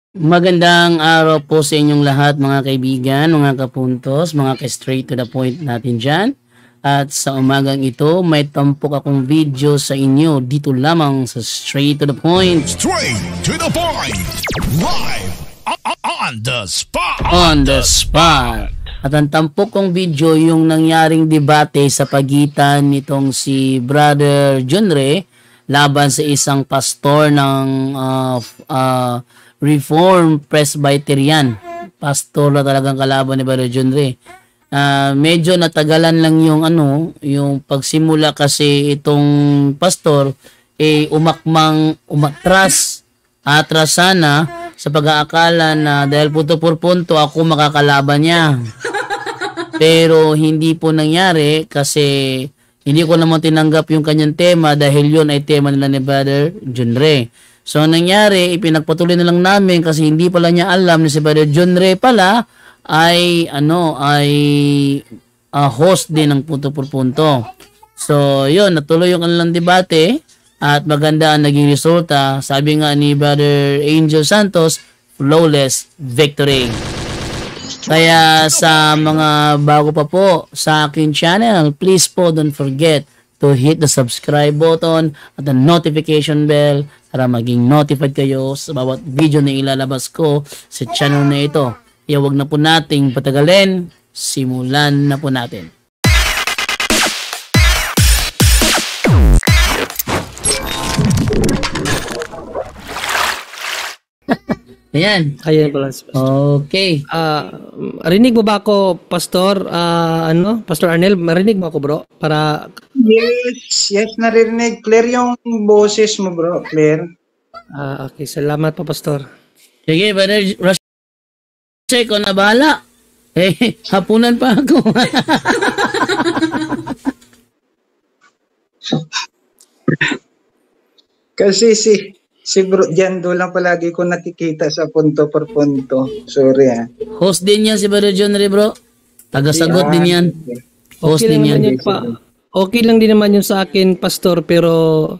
Magandang araw po sa inyong lahat mga kaibigan, mga kapuntos, mga ka-straight to the point natin dyan. At sa umagang ito, may tampok akong video sa inyo dito lamang sa Straight to the Point. Straight to the point. Live on the spot. On the spot. At ang tampok kong video yung nangyaring debate sa pagitan nitong si Brother John Ray laban sa isang pastor ng Reformed Presbyterian. Pastor na talagang kalaban ni Brother John Ray. Medyo natagalan lang yung yung pagsimula kasi itong pastor atras sana sa pag-aakala na dahil punto por punto ako makakalaban niya. Pero hindi po nangyari kasi hindi ko naman tinanggap yung kanyang tema dahil yun ay tema nila ni Brother John Ray. So, nangyari, ipinagpatuloy na lang namin kasi hindi pala niya alam na si Brother John Ray pala ay host din ng punto por punto. So, yun, natuloy yung kanilang debate at maganda ang naging resulta. Sabi nga ni Brother Angel Santos, flawless victory. Kaya sa mga bago pa po sa akin channel, please po don't forget to hit the subscribe button at the notification bell para maging notified kayo sa bawat video na ilalabas ko sa channel na ito. Kaya wag na po nating patagalin, simulan na po natin. Ayan. Ayan pala. Okay. Rinig mo ba ako, Pastor? Pastor Arnel, marinig mo ako, bro? Para... Yes, naririnig. Clear yung boses mo, bro. Clear. Okay, salamat po, Pastor. Sige, Brother Roche, ko na bahala. Hapunan pa ako. Kasi si Bro Jando lang palagi ko nakikita sa punto por punto. Sorry Host din yan si Brother John Ray, bro. Tagasagot din yan. Host Okay din yan. Okay lang din naman yun sa akin, Pastor, pero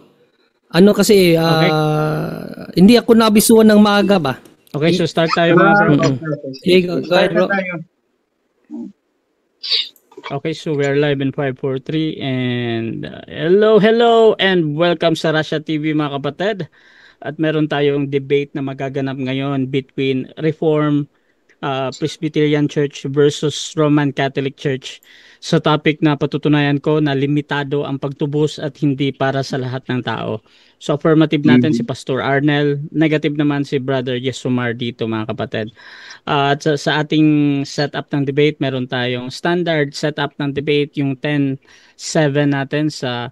kasi, hindi ako nabisuan ng maaga ba? Okay, so start tayo mga bro. Okay, go ahead, bro. Okay, so we're live in 543 and hello and welcome sa Russia TV mga kapatid. At meron tayong debate na magaganap ngayon between Reformed Presbyterian Church versus Roman Catholic Church sa topic na patutunayan ko na limitado ang pagtubos at hindi para sa lahat ng tao. So affirmative natin si Pastor Arnel, negative naman si Brother Yesomar dito mga kapatid. At sa ating setup ng debate, meron tayong standard setup ng debate, yung 10-7 natin sa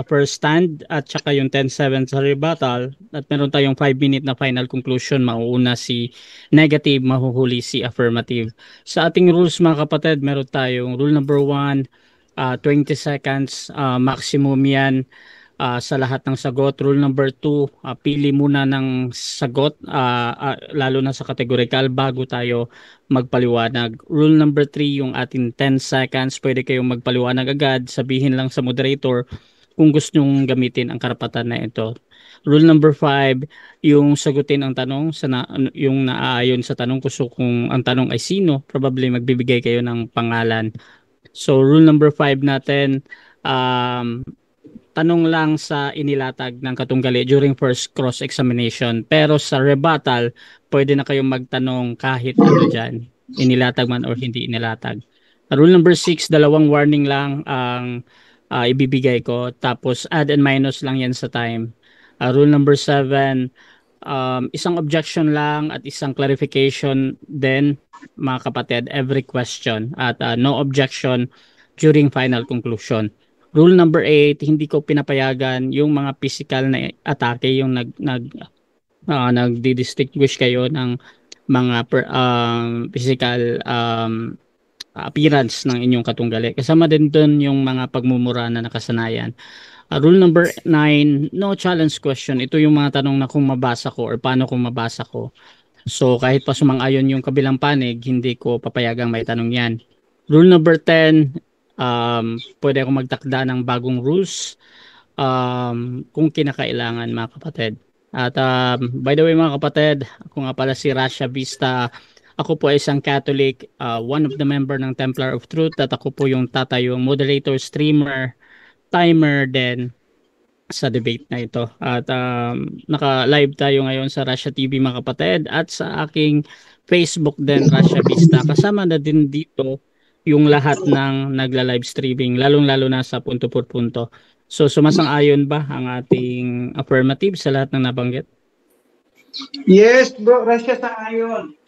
first stand at saka yung 10-7 sa rebuttal, at meron tayong 5-minute na final conclusion. Mauuna si negative, mahuhuli si affirmative. Sa ating rules mga kapatid, meron tayong rule number 1, 20 seconds maximum yan sa lahat ng sagot. Rule number 2, pili muna ng sagot lalo na sa categorical bago tayo magpaliwanag. Rule number 3, yung ating 10 seconds, pwede kayong magpaliwanag agad, sabihin lang sa moderator kung gusto nyong gamitin ang karapatan na ito. Rule number 5, yung sagutin ang tanong yung naaayon sa tanong. Kung ang tanong ay sino, probably magbibigay kayo ng pangalan. So rule number 5 natin, tanong lang sa inilatag ng katunggali during first cross-examination. Pero sa rebuttal, pwede na kayong magtanong kahit ano dyan, inilatag man or hindi inilatag. Rule number 6, dalawang warning lang ang ibibigay ko. Tapos add and minus lang yan sa time. Rule number 7, isang objection lang at isang clarification din mga kapatid every question. At no objection during final conclusion. Rule number 8, hindi ko pinapayagan yung mga physical na atake, yung nagdi-distinguish kayo ng mga physical appearance ng inyong katunggali. Kasama din doon yung mga pagmumura na nakasanayan. Rule number 9, no challenge question. Ito yung mga tanong na kung mabasa ko or paano kung mabasa ko. So kahit pa sumang-ayon yung kabilang panig, hindi ko papayagang may tanong yan. Rule number 10, pwede akong magtakda ng bagong rules kung kinakailangan mga kapatid. At by the way mga kapatid, ako nga pala si Rasha Vista. Ako po ay isang Catholic, one of the member ng Templar of Truth, at ako po yung tatayong moderator, streamer, timer din sa debate na ito. At naka-live tayo ngayon sa Rasha TV mga kapatid, at sa aking Facebook din, Rasha Vista. Kasama na din dito yung lahat ng nagla-live streaming, lalong-lalo na sa punto por punto. So sumasang-ayon ba ang ating affirmative sa lahat ng nabanggit? Yes, bro, Russia sa ayon.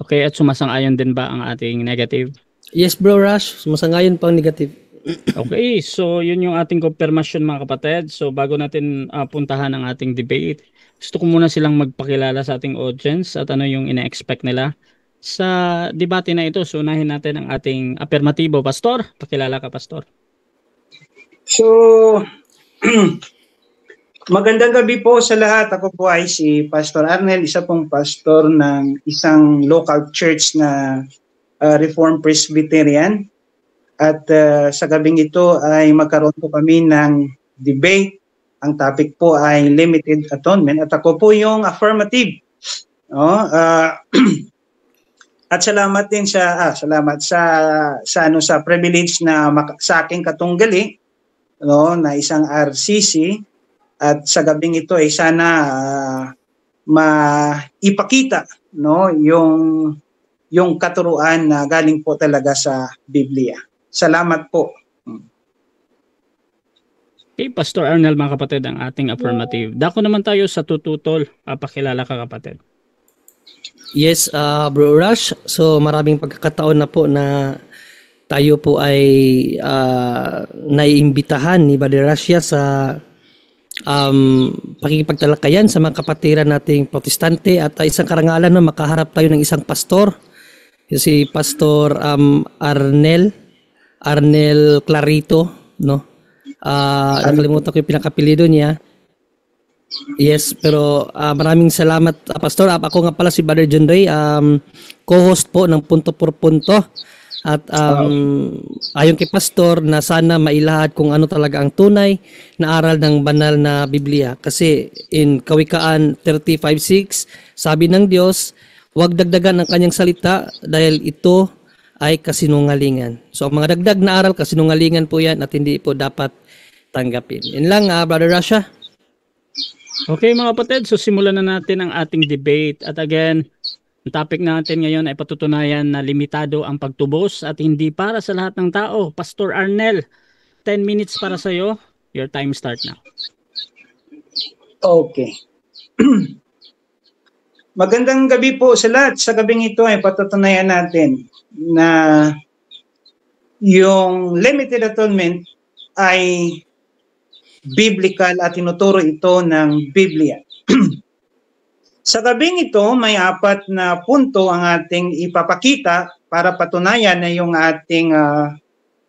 Okay, at sumasang-ayon din ba ang ating negative? Yes bro Rush, sumasangayon pang negative. Okay, so yun yung ating confirmation mga kapatid. So bago natin puntahan ang ating debate, gusto ko muna silang magpakilala sa ating audience at ano yung ina-expect nila sa debate na ito. So unahin natin ang ating affirmatibo. Pastor, pakilala ka Pastor. So, magandang gabi po sa lahat. Ako po ay si Pastor Arnel, isa pong pastor ng isang local church na Reformed Presbyterian. At sa gabing ito ay magkaroon po kami ng debate. Ang topic po ay limited atonement at ako po yung affirmative. At salamat din sa sa privilege na sa aking katunggali na isang RCC, at sa gabing ito ay sana maipakita yung katuruan na galing po talaga sa Biblia. Salamat po. Okay, Pastor Arnel mga kapatid, ang ating affirmative. Dako naman tayo sa tututol. Pakilala ka kapatid. Yes, Bro Rush. So maraming pagkakataon na po na tayo po ay naiimbitahan ni Brother Russia sa pakikipagtalakayan sa mga kapatiran nating protestante, at isang karangalan na makaharap tayo ng isang pastor, si Pastor Arnel Clarito, no? Nakalimutan ko yung pinakapilido niya. Yes, pero maraming salamat Pastor. Ako nga pala si Brother John Ray, co-host po ng Punto por Punto. At ayon kay Pastor na sana mailahad kung ano talaga ang tunay na aral ng banal na Biblia. Kasi in Kawikaan 35:6, sabi ng Diyos, huwag dagdagan ang kanyang salita dahil ito ay kasinungalingan. So ang mga dagdag na aral, kasinungalingan po yan at hindi po dapat tanggapin. Yun lang, Brother Russia. Okay mga kapatid, so simulan na natin ang ating debate. At again, ang topic natin ngayon ay patutunayan na limitado ang pagtubos at hindi para sa lahat ng tao. Pastor Arnel, 10 minutes para sa iyo. Your time start now. Okay. Magandang gabi po sa lahat. Sa gabing ito ay patutunayan natin na yung limited atonement ay biblical at tinuturo ito ng Biblia. Sa gabing ito, may 4 na punto ang ating ipapakita para patunayan na yung ating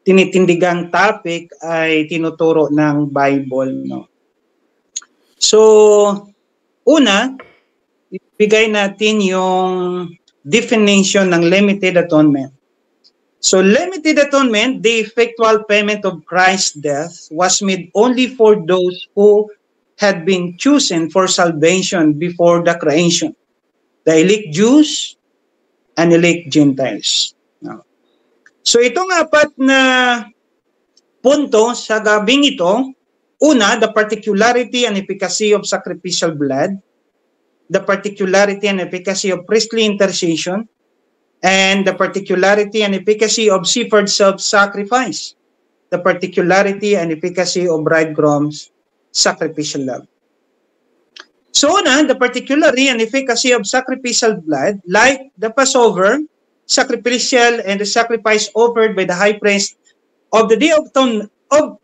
tinitindigang topic ay tinuturo ng Bible. No? So, una, ibigay natin yung definition ng limited atonement. So, limited atonement, the effectual payment of Christ's death was made only for those who had been chosen for salvation before the creation. The elect Jews and elect Gentiles. Now, so, itong 4 na punto sa gabing ito, una, the particularity and efficacy of sacrificial blood, the particularity and efficacy of priestly intercession, and the particularity and efficacy of shepherd self-sacrifice, the particularity and efficacy of bridegroom's sacrificial love. So the particularity and efficacy of sacrificial blood, like the Passover, sacrificial and the sacrifice offered by the high priest of the Day of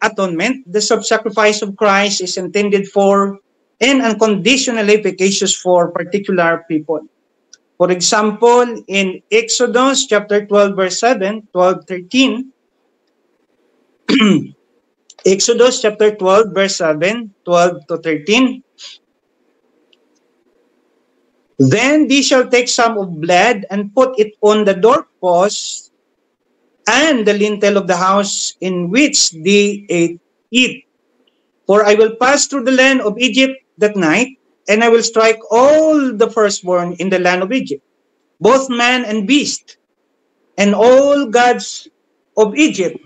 Atonement, the self-sacrifice of Christ is intended for and unconditionally efficacious for particular people. For example, in Exodus chapter 12, verse 7, 12-13, Exodus chapter 12, verse 7, 12-13, then they shall take some of blood and put it on the doorpost and the lintel of the house in which they ate it. For I will pass through the land of Egypt that night, and I will strike all the firstborn in the land of Egypt, both man and beast, and all gods of Egypt.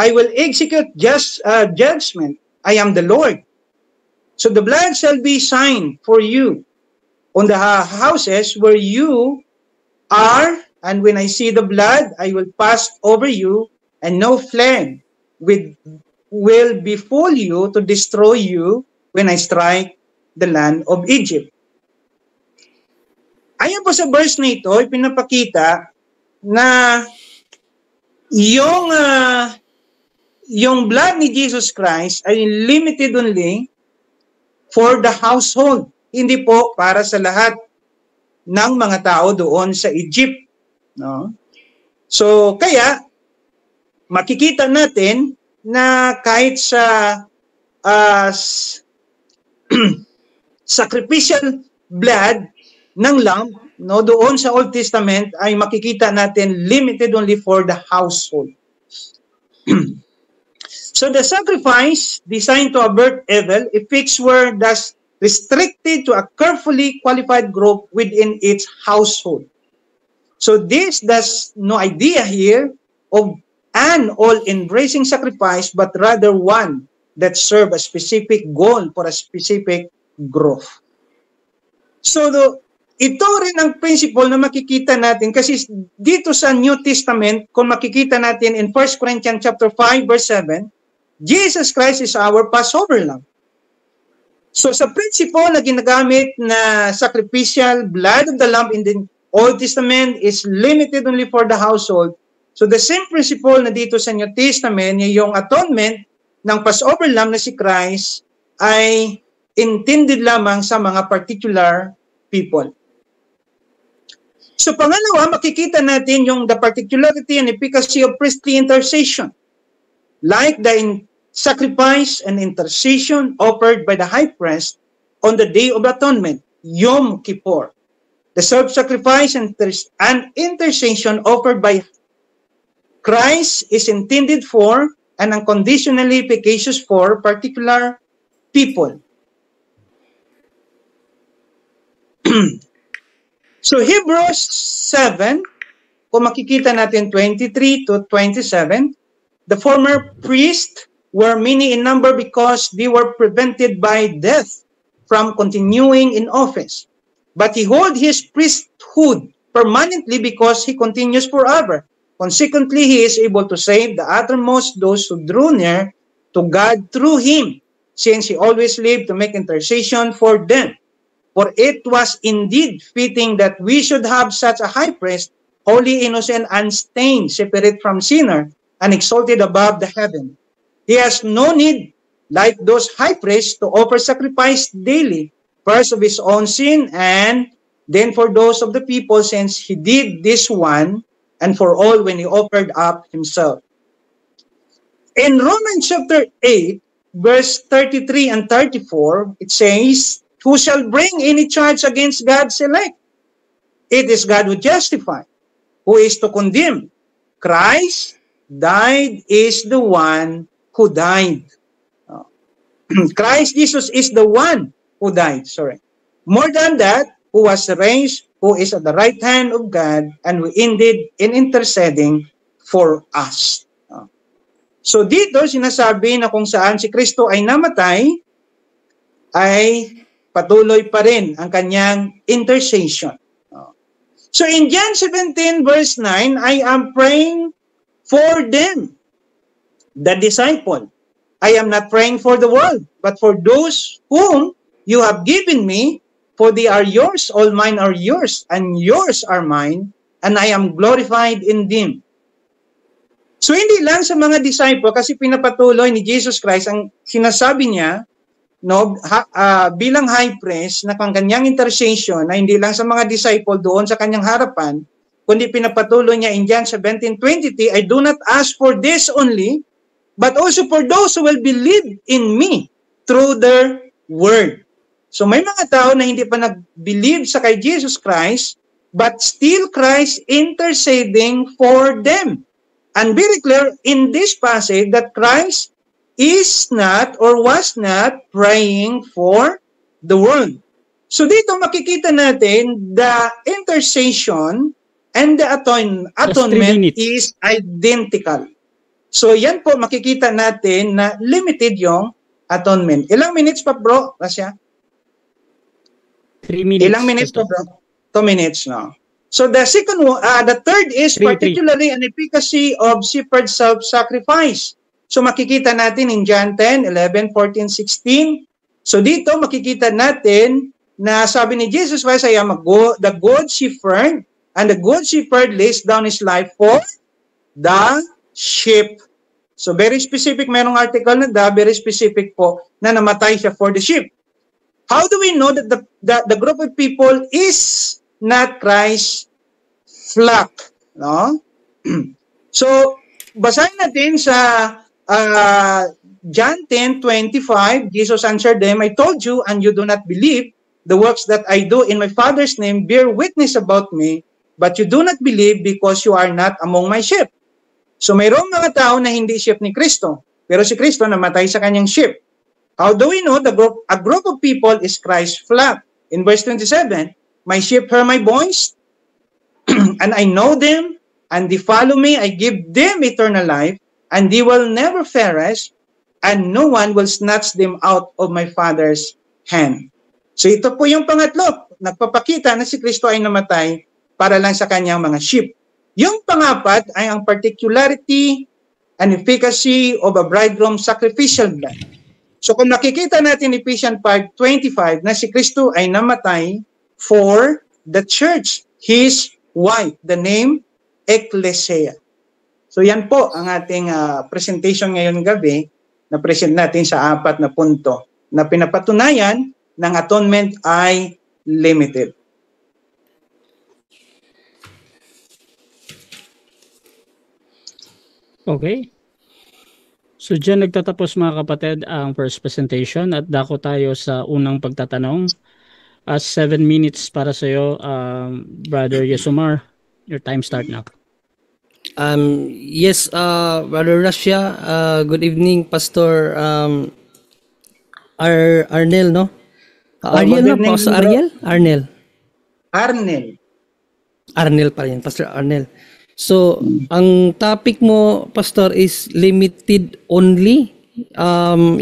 I will execute judgment. I am the Lord. So the blood shall be sign for you on the houses where you are, and when I see the blood, I will pass over you, and no plague will befall you to destroy you when I strike the land of Egypt. Ayon po sa verse na ito, ipinapakita na yung blood ni Jesus Christ ay limited only for the household, hindi po para sa lahat ng mga tao doon sa Egypt, no? So kaya makikita natin na kahit sa sacrificial blood ng lamb, no, doon sa Old Testament ay makikita natin limited only for the household. So the sacrifice designed to avert evil effects were thus restricted to a carefully qualified group within its household. So this does no idea here of an all-embracing sacrifice, but rather one that serve a specific goal for a specific group. So ito rin ang principle na makikita natin kasi dito sa New Testament, kung makikita natin in 1 Corinthians chapter 5 verse 7, Jesus Christ is our Passover lamb. So sa principle na ginagamit na sacrificial blood of the lamb in the Old Testament is limited only for the household. So the same principle na dito sa New Testament, yung atonement ng Passover lamb na si Christ ay intended lamang sa mga particular people. So pangalawa, makikita natin yung the particularity and efficacy of priestly intercession. Like the sacrifice and intercession offered by the high priest on the Day of Atonement, Yom Kippur. The self-sacrifice and intercession offered by Christ is intended for and unconditionally efficacious for particular people. So Hebrews 7, kung makikita natin 23 to 27, the former priests were many in number because they were prevented by death from continuing in office. But he holds his priesthood permanently because he continues forever. Consequently, he is able to save the uttermost those who drew near to God through him, since he always lived to make intercession for them. For it was indeed fitting that we should have such a high priest, holy, innocent, unstained, separate from sinner, and exalted above the heaven. He has no need, like those high priests, to offer sacrifice daily, first of his own sin, and then for those of the people, since he did this one, and for all when he offered up himself. In Romans chapter 8, verse 33 and 34, it says, who shall bring any charge against God's elect? It is God who justifies. Who is to condemn? Christ died is the one who died. Christ Jesus is the one who died. More than that, who was raised, who is at the right hand of God, and who ended in interceding for us. So dito sinasabi na kung saan si Kristo ay namatay, ay patuloy pa rin ang kanyang intercession. So in John 17 verse 9, I am praying for them, the disciple. I am not praying for the world, but for those whom you have given me, for they are yours, all mine are yours, and yours are mine, and I am glorified in them. So hindi lang sa mga disciple, kasi pinapatuloy ni Jesus Christ, ang sinasabi niya, no, bilang high priest na kang kanyang intercession na hindi lang sa mga disciple doon sa kanyang harapan, kundi pinapatuloy niya in John 17:20, I do not ask for this only, but also for those who will believe in me through their word. So may mga tao na hindi pa nag-believe sa kay Jesus Christ, but still Christ interceding for them. And very clear in this passage that Christ is not or was not praying for the world. So dito makikita natin the intercession and the atonement is identical. So yan po makikita natin na limited yung atonement. Ilang minutes pa bro, Rasya? 3 minutes. Ilang minutes pa bro? 2 minutes, no? So the third is particularly an efficacy of shepherd self-sacrifice. So makikita natin in John 10, 11, 14, 16. So dito makikita natin na sabi ni Jesus Christ, I am the good shepherd, and the good shepherd lays down his life for the sheep. So very specific, merong article na very specific po na namatay siya for the sheep. How do we know that the group of people is not Christ's flock? No? So basahin natin sa John 10:25, Jesus answered them, I told you, and you do not believe. The works that I do in my Father's name bear witness about me, but you do not believe because you are not among my sheep. So mayroong mga tao na hindi sheep ni Kristo, pero si Kristo namatay sa kanyang sheep. How do we know a group of people is Christ's flock? In verse 27, my sheep hear my voice, and I know them, and they follow me. I give them eternal life, and they will never perish, and no one will snatch them out of my Father's hand. So ito po yung pangatlo, nagpapakita na si Kristo ay namatay para lang sa kanyang mga sheep. Yung pangapat ay ang particularity and efficacy of a bridegroom sacrificial blood. So kung nakikita natin Ephesians 5:25 na si Kristo ay namatay for the church, his wife, the name Ecclesia. So yan po ang ating presentation ngayon gabi na present natin sa 4 na punto na pinapatunayan ng atonement ay limited. Okay. So dyan nagtatapos mga kapatid ang first presentation at dako tayo sa unang pagtatanong. 7 minutes para sa iyo, Brother Yesomar. Your time start now. Yes, Brother Russia, good evening, Pastor Arnel, no? Ariel, no? Pastor Ariel? Arnel. Arnel pa rin, Pastor Arnel. So, ang topic mo, Pastor, is limited only.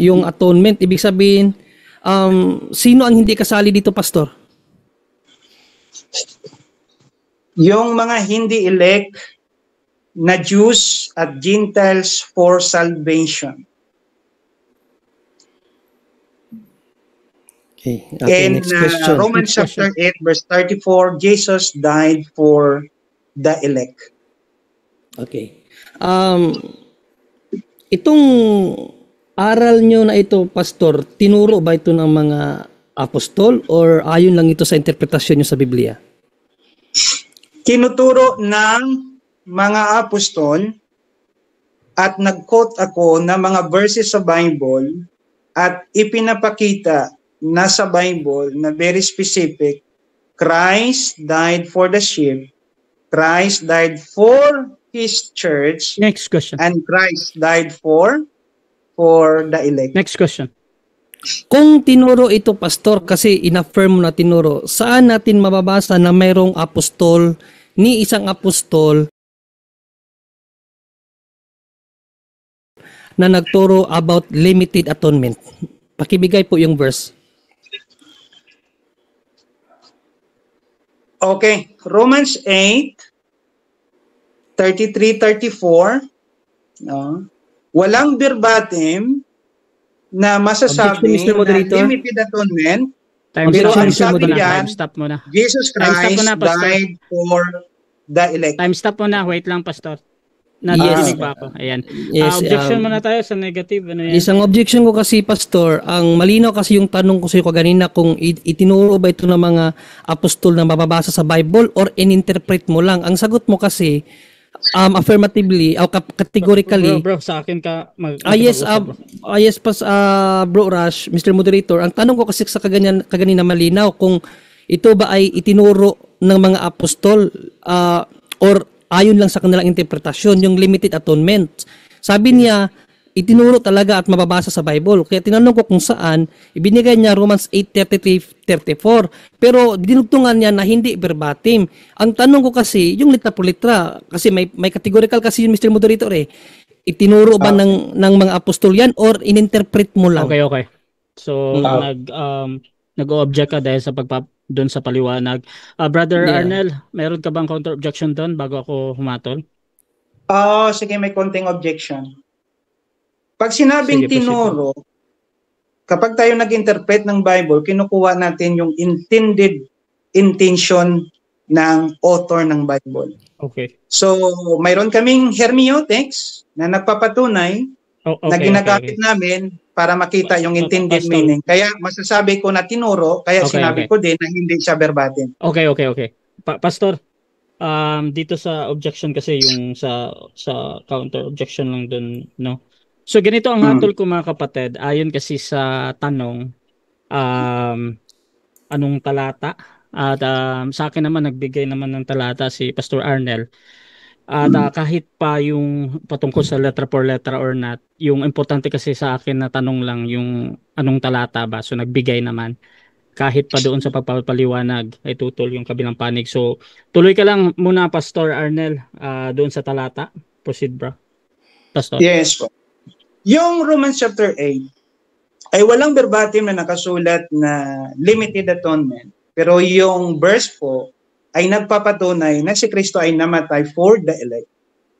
Yung atonement, ibig sabihin, sino ang hindi kasali dito, Pastor? Yung mga hindi elect na Jews at Gentiles for salvation. Okay, In Romans chapter 8, verse 34, Jesus died for the elect. Okay. Itong aral nyo na ito, Pastor, tinuro ba ito ng mga apostol or ayon lang ito sa interpretasyon nyo sa Biblia? Tinuturo ng mga apostol at nag-quote ako ng mga verses sa Bible at ipinapakita na sa Bible na very specific, Christ died for the sheep, Christ died for His church, Next question. and Christ died for the elect. Next question. Kung tinuro ito, Pastor, kasi in-affirm mo na tinuro, saan natin mababasa na mayroong apostol, ni isang apostol na nagturo about limited atonement? Pakibigay po yung verse. Okay, Romans 8, 33-34, no? Walang verbatim na masasabi Objection, Mr. na Moderator. limited atonement, Time pero stop, ang Mr. sabi Moderator. diyan, Time stop muna. Jesus Time stop Christ muna, Pastor. died for the elect. Time stop muna. Wait lang, Pastor. Yes. Nadidinig ba ako? Ayan. Yes, Objection muna tayo sa negative. Ano yan? Isang objection ko kasi, Pastor, ang malinaw kasi yung tanong ko sa iyo kanina kung itinuro ba ito ng mga apostol na mababasa sa Bible or in-interpret mo lang. Ang sagot mo kasi, affirmatively, o categorically, Bro, sa akin ka yes, Bro Rush, Mr. Moderator, ang tanong ko kasi sa kaganina malinaw kung ito ba ay itinuro ng mga apostol or ayon lang sa kanilang interpretasyon, yung limited atonement. Sabi niya, itinuro talaga at mababasa sa Bible. Kaya tinanong ko kung saan, ibinigay niya Romans 8:33-34. Pero dinugtungan niya na hindi verbatim. Ang tanong ko kasi, yung litra po litra, kasi may categorical kasi yung Mr. Moderator eh. Itinuro ba ng mga apostol yan or ininterpret mo lang? Okay. So, nag-o-object ka dahil sa doon sa paliwanag. Brother Arnel, meron ka bang counter-objection doon bago ako humatol? Sige, may konting objection. Pag sinabing Sige, tinuro, kapag tayo nag-interpret ng Bible, kinukuha natin yung intended intention ng author ng Bible. Okay. So, mayroon kaming hermeneutics na nagpapatunay na ginagamit namin para makita yung intended meaning. Kaya masasabi ko na tinuro, kaya sinabi ko din na hindi siya verbatim. Okay. Pastor, dito sa objection kasi yung sa counter objection lang dun, no? So ganito ang hatol ko mga kapatid, ayon kasi sa tanong anong talata at sa akin naman nagbigay naman ng talata si Pastor Arnel. At kahit pa yung patungkol sa letter for letter or not, yung importante kasi sa akin na tanong lang yung anong talata ba. So nagbigay naman. Kahit pa doon sa pagpapaliwanag ay tutol yung kabilang panig. So tuloy ka lang muna Pastor Arnel doon sa talata. Proceed bro. Pastor. Yes po. Yung Romans chapter 8 ay walang verbatim na nakasulat na limited atonement. Pero yung verse po ay nagpapatunay na si Kristo ay namatay for the elect.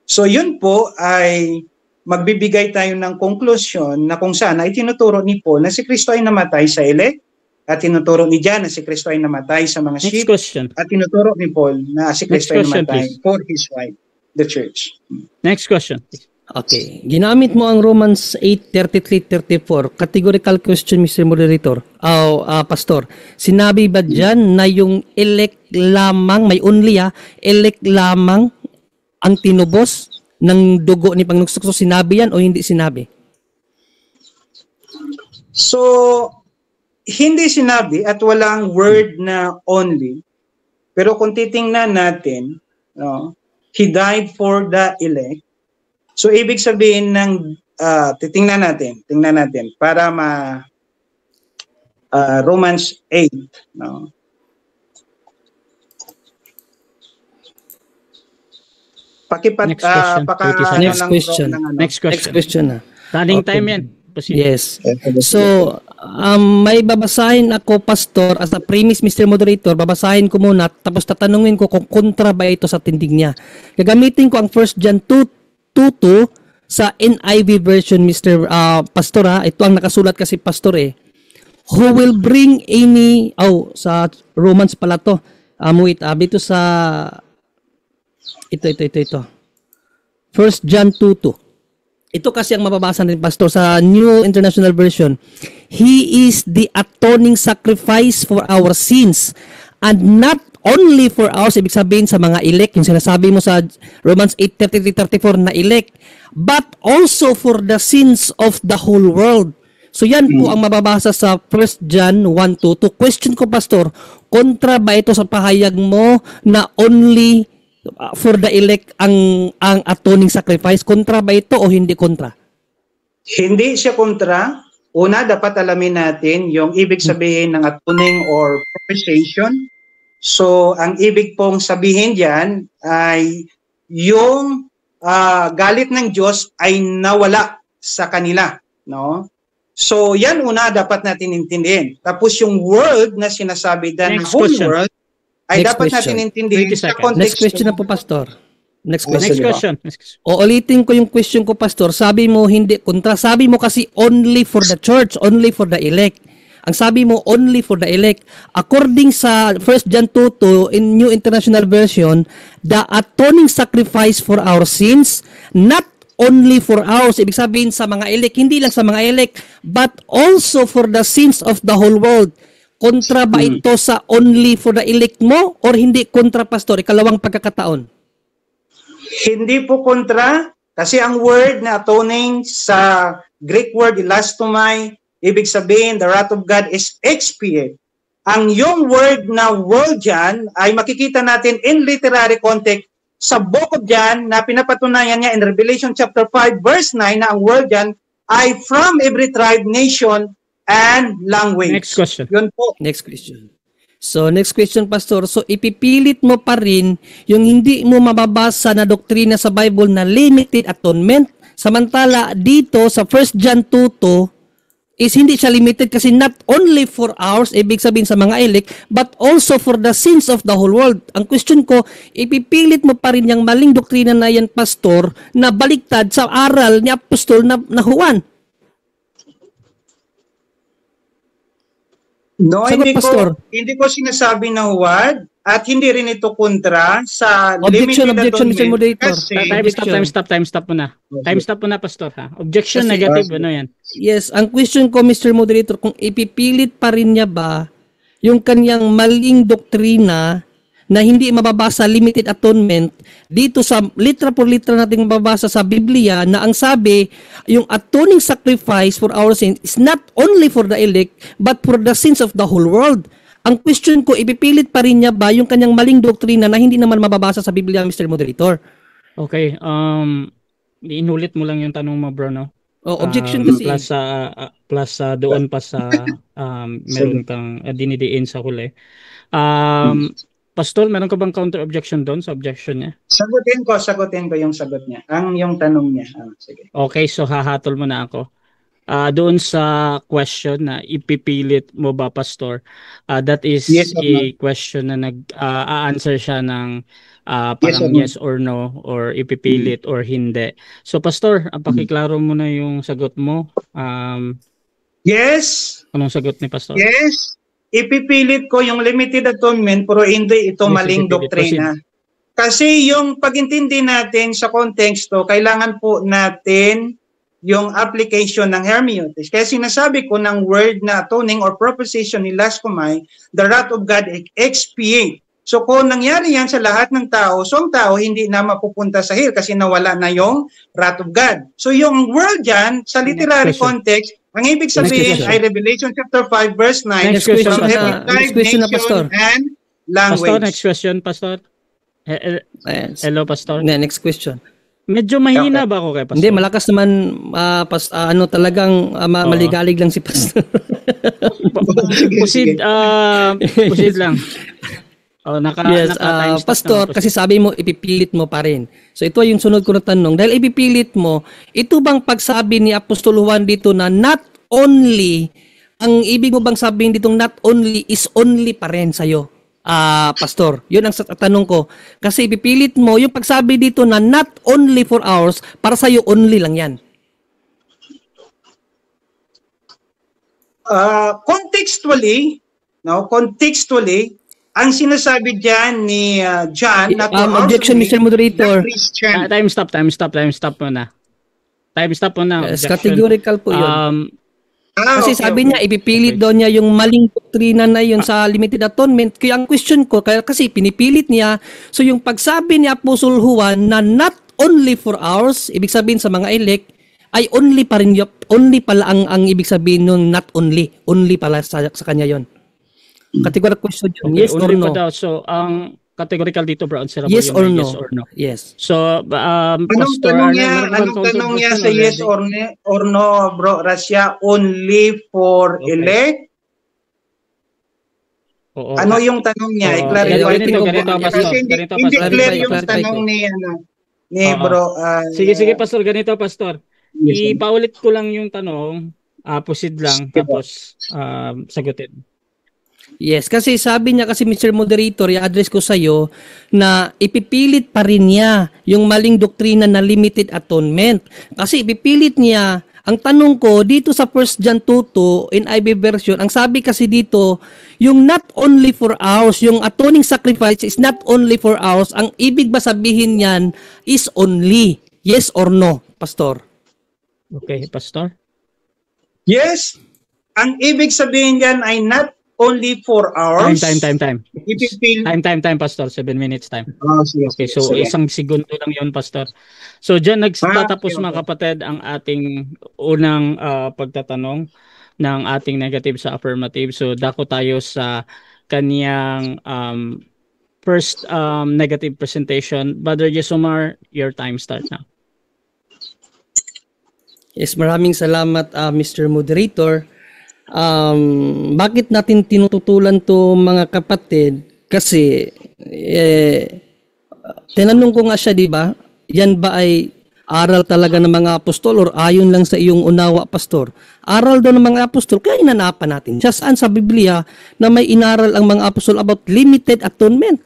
So yun po ay magbibigay tayo ng conclusion na kung saan ay tinuturo ni Paul na si Kristo ay namatay sa elect at tinuturo ni John na si Kristo ay namatay sa mga sheep at tinuturo ni Paul na si Kristo ay namatay for his wife, the church. Next question. Okay. Ginamit mo ang Romans 8:33-34. Categorical question, Mr. Moderator. Pastor. Sinabi ba dyan na yung elect lamang, may only elect lamang ang tinubos ng dugo ni Panginoong Kristo? Sinabi yan o hindi sinabi? So, hindi sinabi at walang word na only. Pero kung titingnan natin, he died for the elect. So, ibig sabihin ng, tingnan natin, para Romans 8, no? Next question na. Running time yan. Yes. So, may babasahin ako, Pastor, as a premise, Mr. Moderator, babasahin ko muna, tapos tatanungin ko kung kontra ba ito sa tindig niya. Gagamitin ko ang 1 John 2:2 sa NIV version, Mr. Pastor, ito ang nakasulat kasi Pastor who will bring any, sa Romans pala to, dito sa, ito. 1 John 2:2. Ito kasi ang mababasa ng Pastor sa New International Version. He is the atoning sacrifice for our sins and not only for ours, ibig sabihin sa mga elect, yung sinasabi mo sa Romans 8:33-34 na elect, but also for the sins of the whole world. So yan po ang mababasa sa 1 John 1:2. Question ko, Pastor, kontra ba ito sa pahayag mo na only for the elect ang atoning sacrifice? Kontra ba ito o hindi kontra? Hindi siya kontra. Una, dapat alamin natin yung ibig sabihin ng atoning or propitiation. So, ang ibig pong sabihin diyan ay yung galit ng Diyos ay nawala sa kanila, no? So, yan una dapat natin intindihin. Tapos yung world na sinasabi na whole world ay dapat natin intindihin sa context. Next question na po, Pastor. Next question. O ulitin ko yung question ko, Pastor. Sabi mo hindi kontra. Sabi mo kasi only for the church, only for the elect. Ang sabi mo, only for the elect. According sa 1 John 2:2 in New International Version, the atoning sacrifice for our sins, not only for ours, ibig sabihin sa mga elect, hindi lang sa mga elect, but also for the sins of the whole world. Kontra ba ito sa only for the elect mo or hindi kontra, Pastor? Ikalawang pagkakataon. Hindi po kontra, kasi ang word na atoning sa Greek word elastomai, ibig sabihin, the wrath of God is expiate. Ang yung word na world dyan ay makikita natin in literary context sa book of John na pinapatunayan niya in Revelation chapter 5 verse 9 na ang world dyan ay from every tribe, nation, and language. Next question. Yun po. Next question. So, next question, Pastor. So, ipipilit mo pa rin yung hindi mo mababasa na doktrina sa Bible na limited atonement. Samantala, dito sa 1 John 2:2 is hindi siya limited kasi not only for ours, ibig sabihin sa mga elect, but also for the sins of the whole world. Ang question ko, ipipilit mo pa rin yung maling doktrina na yan, Pastor, na baliktad sa aral ni Apostol na Juan. No, Sagot, Pastor. hindi ko sinasabi na huwad at hindi rin ito kontra sa Objection, limited Mr. atonement Moderator. kasi Time stop muna. Time stop muna, Pastor, ha? Objection, Kasi- negative, ano yan? Yes, ang question ko, Mr. Moderator, kung ipipilit pa rin niya ba yung kanyang maling doktrina na hindi mababasa limited atonement dito sa litra por litra nating mababasa sa Biblia na ang sabi, yung atoning sacrifice for our sins is not only for the elect but for the sins of the whole world. Ang question ko, ipipilit pa rin niya ba yung kanyang maling doktrina na hindi naman mababasa sa Biblia, Mr. Moderator? Okay, inulit mo lang yung tanong mo, bro, no? Objection kasi. Plus doon pa sa meron kang dinidiin sa huli. Pastor, meron ka bang counter objection doon sa objection niya? sagutin ko yung sagot niya. Yung tanong niya. Sige. Okay, so hahatol mo na ako. Doon sa question na ipipilit mo ba, Pastor? That is Yes or a question na nag-a-answer siya ng parang yes or no or ipipilit or hindi. So, Pastor, pakiklaro mo na yung sagot mo. Yes. Anong sagot ni Pastor? Yes. Ipipilit ko yung limited atonement pero hindi ito Yes, maling ipipilit. doktrina. Kasi yung pag-intindi natin sa konteksto, kailangan po natin yung application ng hermeneutics. Kaya sinasabi ko ng word na atoning or proposition ni Lascomay, the wrath of God expiate. So kung nangyari yan sa lahat ng tao, so ang tao hindi na mapupunta sa hell kasi nawala na yung wrath of God. So yung word dyan, sa literary Next question. context, ang ibig sabihin question. ay Revelation chapter 5 verse 9, Next question from na- every next tribe, question na, Pastor. nation, and language. Pastor, next question, Pastor. Ayan. Hello, Pastor. Next question. Medyo mahina ba ako kay Pastor? Hindi, malakas naman, talagang maligalig lang si Pastor. Proceed, proceed lang. Yes, Pastor, kasi sabi mo, ipipilit mo pa rin. So ito yung sunod ko na tanong. Dahil ipipilit mo, ito bang pagsabi ni Apostol Juan dito na not only, ang ibig mo bang sabihin ditong not only is only pa rin sa'yo? Pastor, yun ang tanong ko. Kasi ipipilit mo, yung pagsabi dito na not only for ours, para sa'yo only lang yan. Contextually, ang sinasabi diyan ni John, not for ours Objection, only, Mr. Moderator. na Christian. Time stop muna. Time stop muna. Yes, Objection. categorical po yun. Kasi Okay, sabi okay. niya, ipipilit daw niya yung maling doktrina na yun sa limited atonement. Kaya ang question ko, kasi pinipilit niya, so yung pagsabi ni Apostol Juan na not only for ours, ibig sabihin sa mga elect, ay only pa rin, only pala ang ibig sabihin nun, not only pala sa kanya yon. Categorical question yun, Okay, yes or only no? pa daw. So, ang categorical dito, bro, answerable Yes yung or may no? yes or no. Yes. So, Anong Pastor tanong Arnel, niya? meron ka bang Anong counter tanong niya question sa yes already? or no, bro? Rasya, only for Okay. elect? Oo. Ano yung tanong niya? Oo. I-clarify Ganito, ko. ganito, Kasi Pastor. hindi Ganito, hindi Pastor. clear yung Clarify tanong ko. ni Oo. bro. Sige, Pastor, ganito, Pastor. Yes, sir. Ipaulit ko lang yung tanong, proceed lang, Sige po. tapos sagutin. Yes, kasi sabi niya kasi Mr. Moderator, i-address ko sa iyo na ipipilit pa rin niya yung maling doktrina na limited atonement. Kasi ipipilit niya, ang tanong ko dito sa 1 John 2:2 in IB version, ang sabi kasi dito, yung not only for ours, yung atoning sacrifice is not only for ours, ang ibig ba sabihin niyan is only. Yes or no, Pastor? Okay, Pastor? Yes, ang ibig sabihin yan ay not only for hours. Time. Ipipil. Time, Pastor. 7 minutes time. Sige, Okay, so sige. isang segundo lang yun, Pastor. So, dyan nagtatapos Okay. mga kapatid ang ating unang pagtatanong ng ating negative sa affirmative. So, dako tayo sa kaniyang first negative presentation. Brother Jesomar, your time start now. Yes, maraming salamat Mr. Moderator. Bakit natin tinututulan to mga kapatid? Kasi tinanong ko nga siya, di ba? Yan ba ay aral talaga ng mga apostol or ayon lang sa iyong unawa, pastor? Aral daw ng mga apostol, kaya inanapan natin. Siya saan sa Biblia na may inaral ang mga apostol about limited atonement?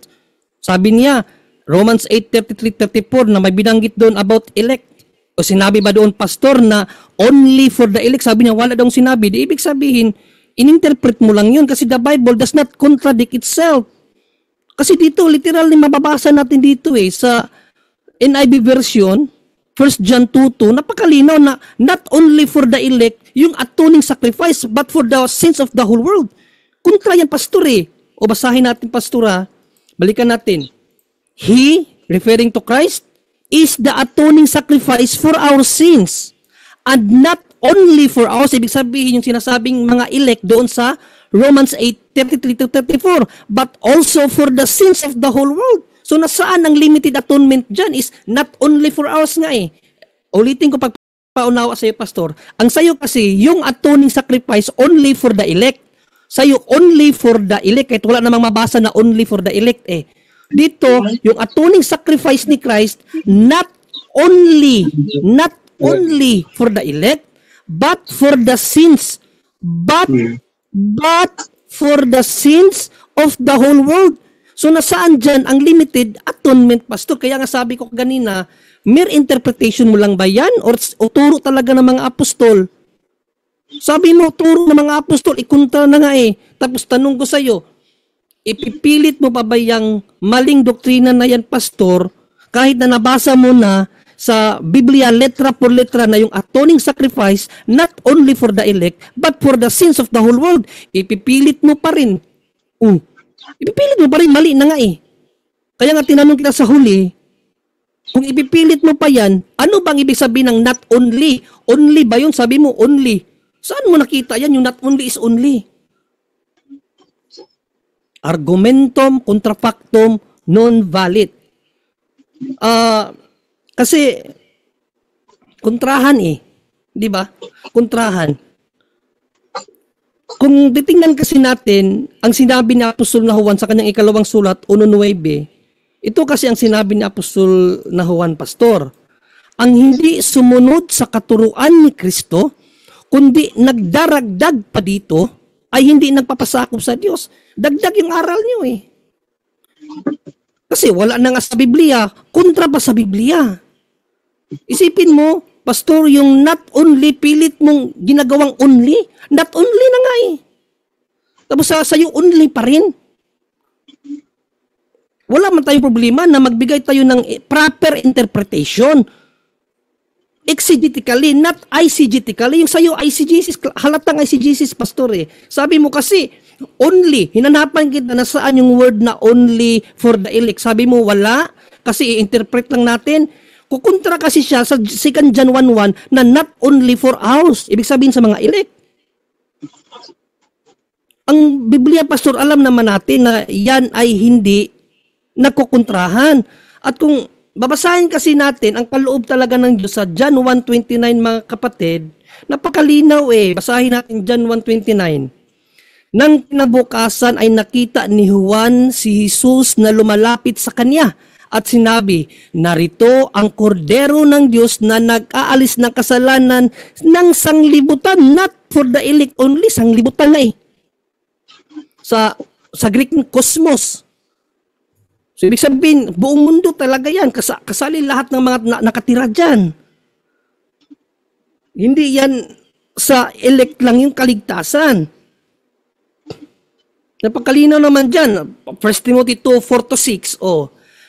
Sabi niya, Romans 8:33-34 na may binanggit doon about elect. O sinabi ba doon, pastor, na only for the elect? Sabi niya, wala daw sinabi. Di ibig sabihin, ininterpret mo lang yun kasi the Bible does not contradict itself. Kasi dito, literally mababasa natin dito sa NIV version, 1 John 2:2, napakalinaw na not only for the elect, yung atoning sacrifice, but for the sins of the whole world. Kontra yan, pastor O basahin natin, pastor Balikan natin. He, referring to Christ, is the atoning sacrifice for our sins. And not only for ours, ibig sabihin yung sinasabing mga elect doon sa Romans 8:33-34, but also for the sins of the whole world. So nasaan ang limited atonement dyan is not only for ours nga Ulitin ko pagpaunawa sa iyo, pastor. Ang sayo kasi, yung atoning sacrifice only for the elect. Sayo only for the elect. Kahit wala namang mabasa na only for the elect Dito, yung atoning sacrifice ni Christ, not only for the elect, but for the sins, but for the sins of the whole world. So nasaan dyan ang limited atonement, pastor? Kaya nga sabi ko kanina, mere interpretation mo lang ba yan? O turo talaga ng mga apostol? Sabi mo, turo ng mga apostol, ikunta na nga Tapos tanong ko sa'yo, ipipilit mo pa ba yung maling doktrina na yan, pastor, kahit na nabasa mo na sa Biblia, letra por letra, na yung atoning sacrifice, not only for the elect, but for the sins of the whole world, ipipilit mo pa rin. Ipipilit mo pa rin, mali na nga Kaya nga tinanong kita sa huli, kung ipipilit mo pa yan, ano bang ibig sabihin ng not only? Only ba yun? Sabi mo, only. Saan mo nakita yan? Yung not only is only. Argumentum contra factum non valid. Kasi kontrahan di ba? Kontrahan. Kung titingnan kasi natin ang sinabi ni Apostol na Juan sa kanyang ikalawang sulat 1:9, ito kasi ang sinabi ni Apostol na Juan, pastor. Ang hindi sumunod sa katuruan ni Kristo, kundi nagdaragdag pa dito, ay hindi nagpapasakop sa Diyos. Dagdag yung aral niyo Kasi wala na nga sa Biblia, kontra pa sa Biblia. Isipin mo, pastor, yung not only, pilit mong ginagawang only, not only na nga Tapos sa'yo only pa rin. Wala man tayong problema na magbigay tayo ng proper interpretation. Exegetically, not eisegetically. Yung sa'yo, eisegesis, halatang eisegesis, pastor Sabi mo kasi, only, hinanapan kita na saan yung word na only for the elect. Sabi mo, wala, kasi i-interpret lang natin. Kukontra kasi siya sa 2 John 1:1 na not only for ours. Ibig sabihin sa mga elect. Ang Biblia, pastor, alam naman natin na yan ay hindi nakukontrahan. At kung babasahin kasi natin ang kaloob talaga ng Diyos sa John 1:29, mga kapatid, napakalinaw Basahin natin John 1:29. Nang kinabukasan ay nakita ni Juan si Jesus na lumalapit sa kanya at sinabi, narito ang kordero ng Diyos na nag-aalis ng kasalanan ng sanglibutan, not for the elect only, sanglibutan na Sa Greek, cosmos. So, ibig sabihin, buong mundo talaga yan. Kasali lahat ng mga nakatira dyan. Hindi yan sa elect lang yung kaligtasan. Napakalinaw naman dyan. 1 Timothy 2:4-6.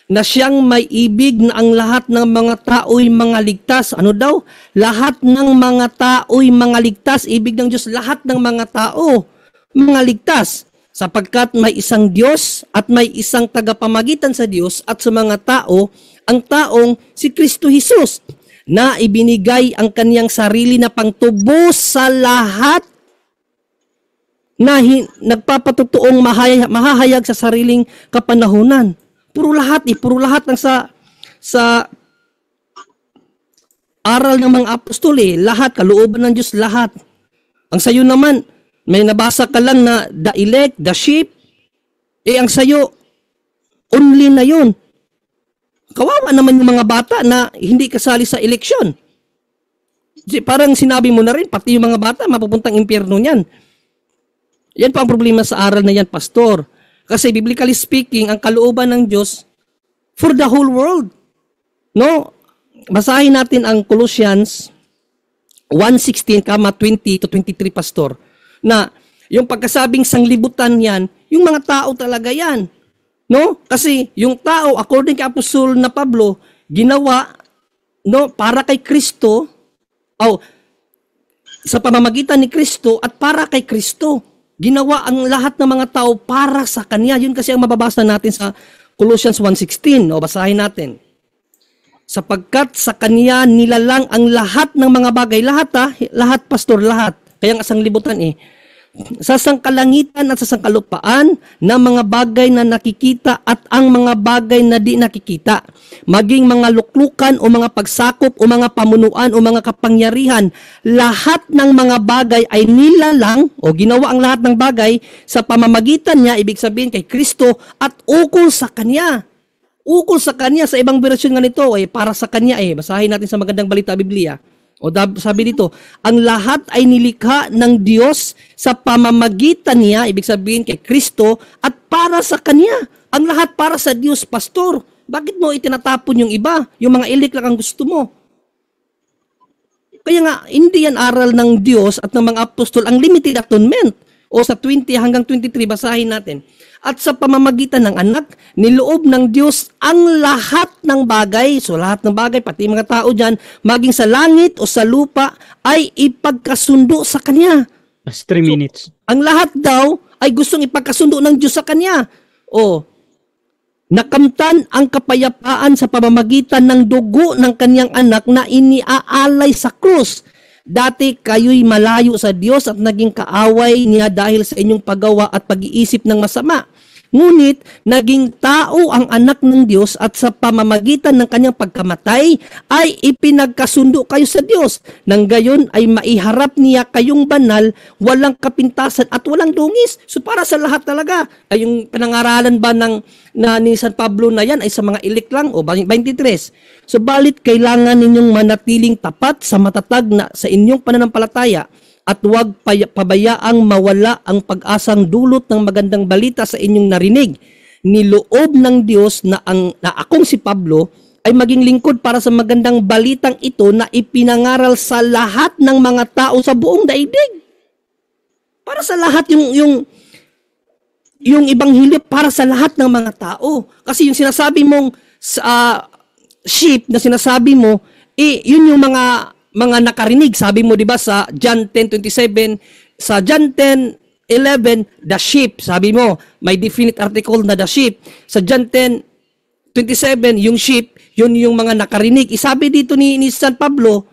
Na siyang may ibig na ang lahat ng mga tao'y mga ligtas. Ano daw? Lahat ng mga tao'y mga ligtas. Ibig ng Diyos, lahat ng mga tao, mga ligtas. Sapagkat may isang Diyos at may isang tagapamagitan sa Diyos at sa mga tao, ang taong si Kristo Jesus, na ibinigay ang kaniyang sarili na pangtubos sa lahat na nagpapatutuong mahahayag sa sariling kapanahunan. Puro lahat ng sa aral ng mga apostol lahat, kalooban ng Diyos, lahat. Ang sayo naman, may nabasa ka lang na the elect, the sheep, ang sayo, only na yun. Kawawa naman yung mga bata na hindi kasali sa eleksyon. Parang sinabi mo na rin, pati yung mga bata, mapupuntang impyerno niyan. Yan pa ang problema sa aral na yan, pastor. Kasi biblically speaking, ang kalooban ng Diyos for the whole world. No? Basahin natin ang Colossians 1:16, 20 to 23, pastor. Na yung pagkasabing sanglibutan yan, yung mga tao talaga yan. No? Kasi yung tao, according kay Apostol na Pablo, ginawa para kay Kristo, sa pamamagitan ni Kristo at para kay Kristo. Ginawa ang lahat ng mga tao para sa Kanya. Yun kasi ang mababasa natin sa Colossians 1:16. Basahin natin. Sapagkat sa Kanya nilalang ang lahat ng mga bagay. Lahat, pastor, lahat. Kaya nga sanglibutan sa sangkalangitan at sa sangkalupaan na mga bagay na nakikita at ang mga bagay na di nakikita, maging mga luklukan o mga pagsakop o mga pamunuan o mga kapangyarihan, lahat ng mga bagay ay nilalang o ginawa ang lahat ng bagay sa pamamagitan niya, ibig sabihin kay Kristo at ukol sa Kanya. Ukol sa Kanya, sa ibang version nga nito, para sa Kanya. Basahin natin sa Magandang Balita Biblia. Sabi dito, ang lahat ay nilikha ng Diyos sa pamamagitan niya, ibig sabihin kay Kristo, at para sa Kanya. Ang lahat para sa Diyos, pastor. Bakit mo itinatapon yung iba? Yung mga ilik lang ang gusto mo. Kaya nga, hindi yan aral ng Diyos at ng mga apostol ang limited atonement. Sa 20 hanggang 23, basahin natin. At sa pamamagitan ng anak, niloob ng Diyos ang lahat ng bagay. So lahat ng bagay, pati mga tao dyan, maging sa langit o sa lupa, ay ipagkasundo sa Kanya. Last 3 minutes. Ang lahat daw ay gustong ipagkasundo ng Diyos sa Kanya. Nakamtan ang kapayapaan sa pamamagitan ng dugo ng Kanyang anak na iniaalay sa krus. Dati kayo'y malayo sa Diyos at naging kaaway niya dahil sa inyong paggawa at pag-iisip ng masama. Ngunit, naging tao ang anak ng Diyos at sa pamamagitan ng kanyang pagkamatay ay ipinagkasundo kayo sa Diyos. Nang gayon ay maiharap niya kayong banal, walang kapintasan at walang dungis. So para sa lahat talaga, ay yung pinangaralan ba ni San Pablo na yan ay sa mga ilik lang? 23. Subalit kailangan ninyong manatiling tapat sa matatag na sa inyong pananampalataya at huwag pabayaang mawala ang pag-asang dulot ng magandang balita sa inyong narinig. Niloob ng Diyos na akong si Pablo ay maging lingkod para sa magandang balitang ito na ipinangaral sa lahat ng mga tao sa buong daigdig. Para sa lahat yung ibanghilyo para sa lahat ng mga tao. Kasi yung sinasabi mong sheep na sinasabi mo, yun yung mga nakarinig. Sabi mo, di ba, sa John 10:27, sa John 10:11, the sheep. Sabi mo, may definite article na the sheep. Sa John 10:27, yung sheep, yun yung mga nakarinig. Isabi dito ni San Pablo,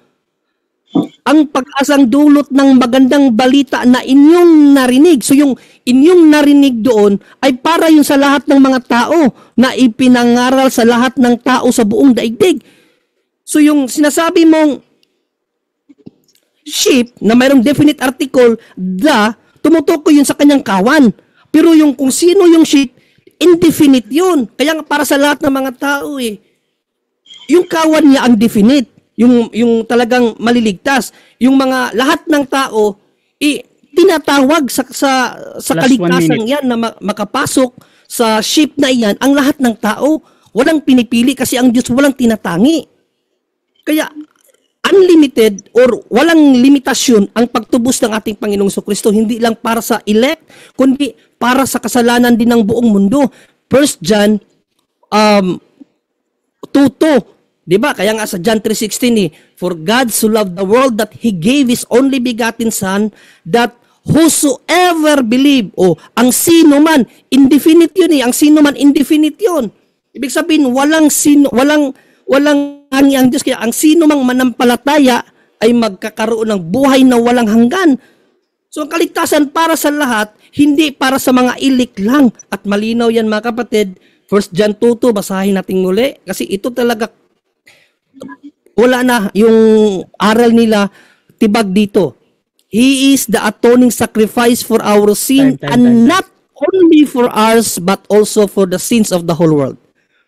ang pag-asang dulot ng magandang balita na inyong narinig. So yung inyong narinig doon ay para yun sa lahat ng mga tao na ipinangaral sa lahat ng tao sa buong daigdig. So yung sinasabi mong sheep na mayroong definite article, tumutukoy yun sa kanyang kawan. Pero yung kung sino yung sheep, indefinite yun. Kaya nga para sa lahat ng mga tao yung kawan niya ang definite. Yung talagang maliligtas. Yung mga lahat ng tao, tinatawag sa kaligtasan yan na makapasok sa sheep na iyan, ang lahat ng tao. Walang pinipili kasi ang Diyos walang tinatangi. Kaya unlimited or walang limitasyon ang pagtubos ng ating Panginoong Jesucristo, hindi lang para sa elect, kundi para sa kasalanan din ng buong mundo. 1 John 2:2, di ba? Kaya nga sa John 3:16 for God so loved the world that He gave His only begotten Son, that whosoever believe, ang sino man, indefinite yun ang sino man, indefinite yun. Ibig sabihin, walang hangi ang Diyos. Kaya ang sino mang manampalataya ay magkakaroon ng buhay na walang hanggan. So ang kaligtasan para sa lahat, hindi para sa mga ilik lang. At malinaw yan mga kapatid, First John 2:2, basahin natin muli. Kasi ito talaga, wala na yung aral nila tibag dito. He is the atoning sacrifice for our sin and not only for ours but also for the sins of the whole world.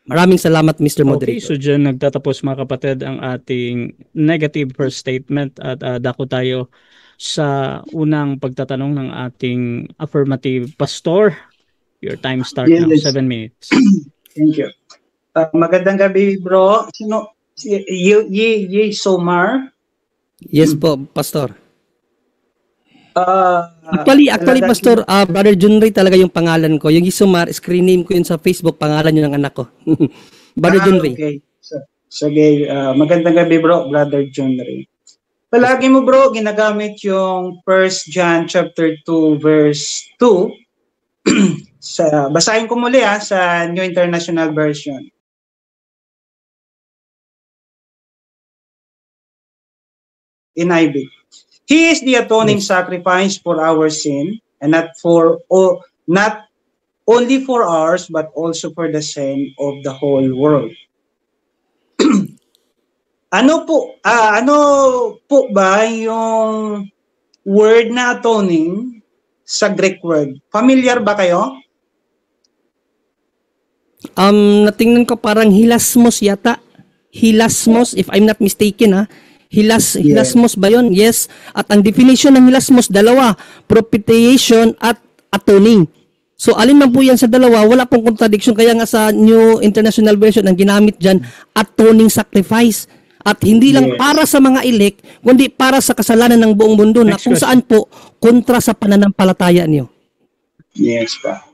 Maraming salamat, Mr. Okay, Moderator. so dyan nagtatapos mga kapatid ang ating negative first statement at dako tayo sa unang pagtatanong ng ating affirmative pastor. Your time start now, Yes. 7 minutes. Thank you. Magandang gabi, bro. Sino? Ye Somar. Yes po, Pastor. Actually, Talaga- Pastor, Brother John Ray talaga yung pangalan ko. Yung Isumar, screen name ko yun sa Facebook, pangalan yun ng anak ko. Brother John Ray. Okay. Sige, magandang gabi, bro, Brother John Ray. Palagi mo, bro, ginagamit yung 1 John chapter 2 verse 2. Basahin ko muli sa New International Version. In IB. He is the atoning sacrifice for our sin, and not only for ours, but also for the sin of the whole world. Ano po ba yung word na atoning sa Greek word? Familiar ba kayo? Natingnan ko parang hilasmos yata. Hilasmos, if I'm not mistaken Hilasmos ba yun? Yes. At ang definition ng hilasmos, dalawa. Propitiation at atoning. So, alin man po yan sa dalawa, wala pong contradiction. Kaya nga sa New International Version, ang ginamit dyan, atoning sacrifice. At hindi lang para sa mga elect, kundi para sa kasalanan ng buong mundo na kung saan po kontra sa pananampalataya niyo. Yes pa.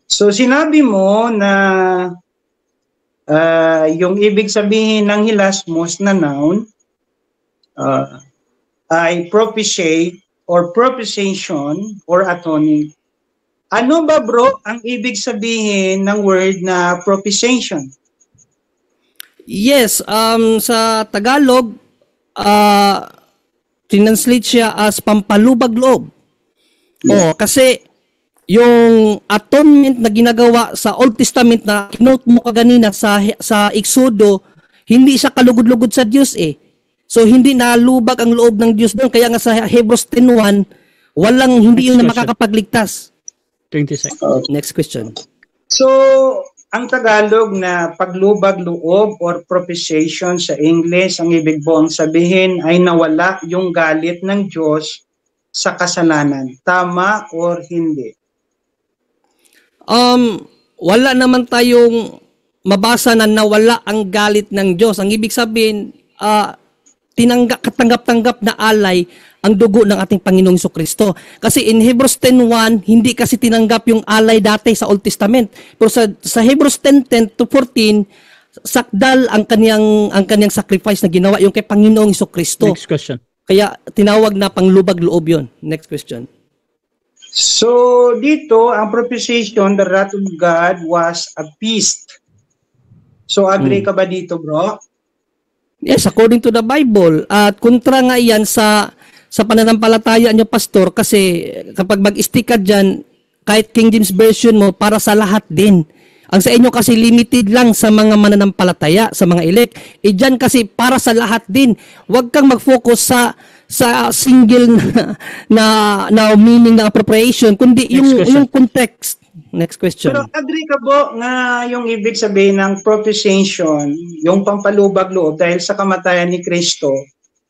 So, sinabi mo na yung ibig sabihin ng hilasmos na noun ay propitiate or propitiation or atoning. Ano ba, bro, ang ibig sabihin ng word na propitiation? Yes, sa Tagalog, translate siya as pampalubag loob. Oh, kasi yung atonement na ginagawa sa Old Testament na kinote mo kaganina sa Exodo, hindi siya kalugod-lugod sa Diyos eh. So hindi nalubag ang loob ng Diyos doon. Kaya nga sa Hebrews 10:1, hindi yun na makakapagligtas. 20 seconds. Next question. So, ang Tagalog na paglubag loob or propitiation sa English, ang ibig buong sabihin ay nawala yung galit ng Diyos sa kasalanan. Tama or hindi? Wala naman tayong mabasa na nawala ang galit ng Diyos. Ang ibig sabihin, katanggap-tanggap na alay ang dugo ng ating Panginoong Jesucristo. Kasi in Hebrews 10:1, hindi kasi tinanggap yung alay dati sa Old Testament. Pero sa Hebrews 10:10-14, sakdal ang kaniyang sacrifice na ginawa yung kay Panginoong Jesucristo. Next question. Kaya tinawag na panglubag loob yon. Next question. So, dito, ang propitiation, the wrath of God was appeased. So, agree ka ba dito, bro? Yes, according to the Bible. At kontra nga yan sa pananampalataya niyo, Pastor, kasi kapag mag-stick ka dyan, kahit King James Version mo, para sa lahat din. Ang sa inyo kasi limited lang sa mga mananampalataya, sa mga elect. Dyan kasi para sa lahat din. Huwag kang mag-focus sa single na meaning ng appropriation, kundi yung context. Next question. Pero agree ka po nga yung ibig sabihin ng propitiation, yung pampalubag loob dahil sa kamatayan ni Kristo,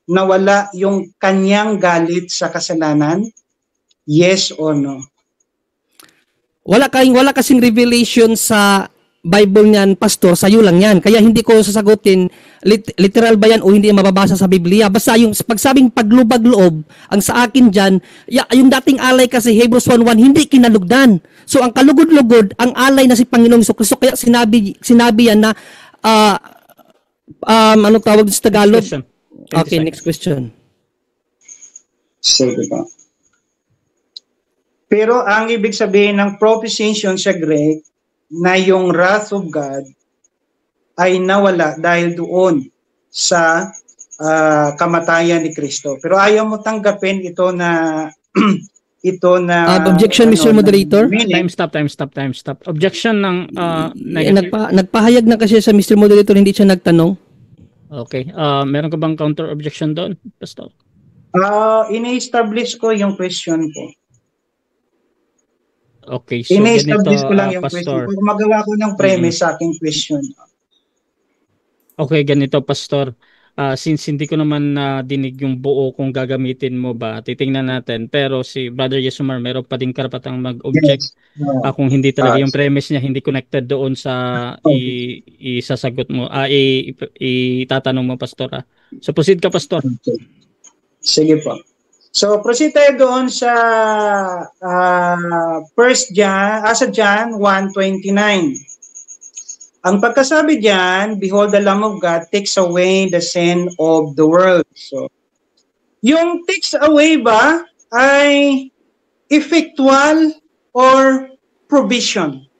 nawala yung kanyang galit sa kasalanan? Yes or no? Wala kasing revelation sa Bible niyan, Pastor, sa'yo lang yan. Kaya hindi ko sasagutin literal ba yan o hindi mababasa sa Biblia. Basta yung pagsabing paglubag loob, ang sa akin dyan, yung dating alay kasi Hebrews 1:1, hindi kinalugdan. So ang kalugod-lugod, ang alay na si Panginoong Jesucristo. Kaya sinabi yan na, anong tawag sa Tagalog? Okay, next question. Sige ba? Pero ang ibig sabihin ng propitiation sa Greek, na yung wrath of God ay nawala dahil doon sa kamatayan ni Kristo. Pero ayaw mo tanggapin ito na ito na Objection, Mr. Moderator. Time stop. Objection ng negative. Nagpahayag na kasi sa Mr. Moderator, hindi siya nagtanong. Okay. Meron ka bang counter objection doon, Pastor? Ini-establish ko yung question ko. Okay, so Ini-establish ganito, ko lang yung question. Pastor. Kung magawa ko ng premise sa aking question. Okay, ganito, Pastor. Since hindi ko naman dinig yung buo kung gagamitin mo ba, titingnan natin. Pero si Brother Yesomar, meron pa din karapatang mag-object. Kung hindi talaga yung premise niya, hindi connected doon sa isasagot mo, itatanong mo, Pastor. So, proceed ka, Pastor. Okay. Sige po. So, proceed tayo doon sa John 1:29. Ang pagkasabi diyan, behold the Lamb of God takes away the sin of the world. So, yung takes away ba ay effectual or provision?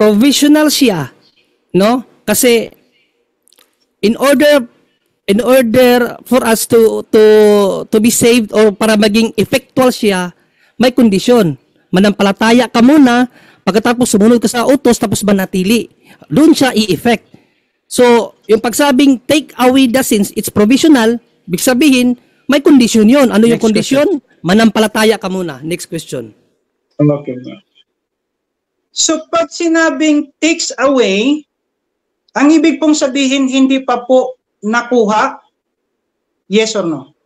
Provisional siya, no? Kasi in order for us to be saved or para maging effectual siya, may kondisyon. Manampalataya ka muna, pagkatapos sumunod ka sa utos, tapos manatili. Doon siya i-effect. So, yung pagsabing take away the sins, it's provisional. Ibig sabihin, may kondisyon yun. Ano yung kondisyon? Manampalataya ka muna. Next question. Okay. So, pag sinabing takes away, ang ibig pong sabihin, hindi pa po nakuha? Yes or no?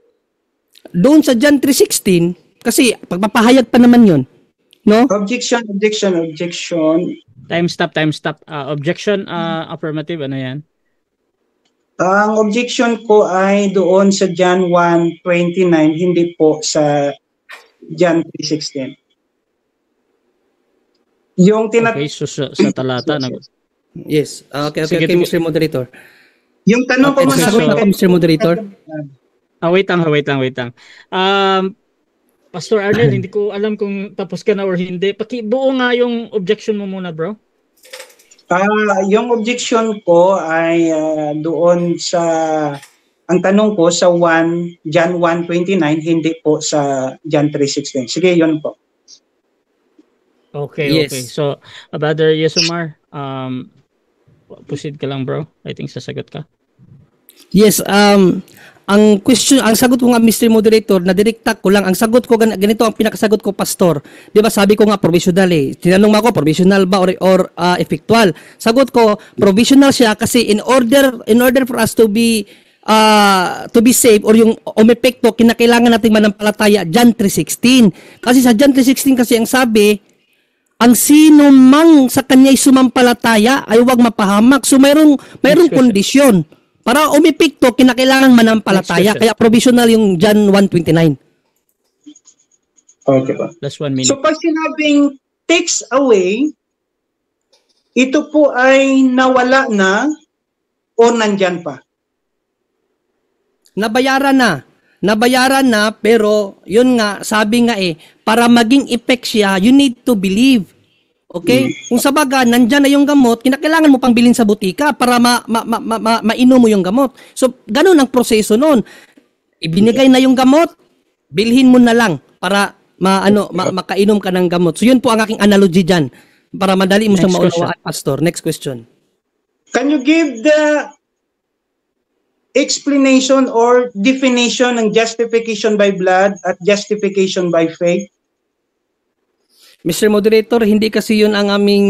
Doon sa John 3:16, kasi pagpapahayag pa naman yun. No? Objection. Time stop. Objection, affirmative, ano yan? Ang objection ko ay doon sa John 1:29, hindi po sa John 3:16. Yung Okay, so sa talata. Yes. Okay, Sige, Mr. Moderator. Yung tanong ko muna, Sagot ako, Mr. Moderator. Wait lang. Pastor Arnel, hindi ko alam kung tapos ka na or hindi. Pakibuo nga yung objection mo muna, bro. Yung objection ko ay doon sa, ang tanong ko sa John 1:29, hindi po sa John 3:16. Sige, yun po. Okay, Yes. okay. So, Brother Yesomar, proceed ka lang, bro. I think sasagot ka. Yes, ang sagot ko nga, Mr. Moderator, na direkta ko lang, ang sagot ko ganito ang pinakasagot ko, Pastor. 'Di ba sabi ko nga provisional eh. Tinanong mo ako provisional ba or effectual. Sagot ko provisional siya kasi in order for us to be saved or yung umepekto, kinakailangan nating manampalataya John 3:16. Kasi sa John 3:16 kasi ang sabi, ang sino mang sa kanya'y sumampalataya ay huwag mapahamak. So mayroong kondisyon. Para umepekto, kinakailangan manampalataya. Kaya provisional yung John 1:29. Okay po. Last 1 minute. So pag sinabing takes away, ito po ay nawala na o nandyan pa? Nabayaran na, pero yun nga, sabi nga para maging effect siya, you need to believe. Okay? Kung sa baga, nandyan na yung gamot, kinakailangan mo pang bilhin sa butika para mainom mo yung gamot. So, ganun ang proseso nun. Ibinigay na yung gamot, bilhin mo na lang para makainom ka ng gamot. So, yun po ang aking analogy dyan. Para madali mo siyang maunawaan, Pastor. Next question. Can you give the explanation or definition ng justification by blood at justification by faith? Mr. Moderator, hindi kasi yun ang aming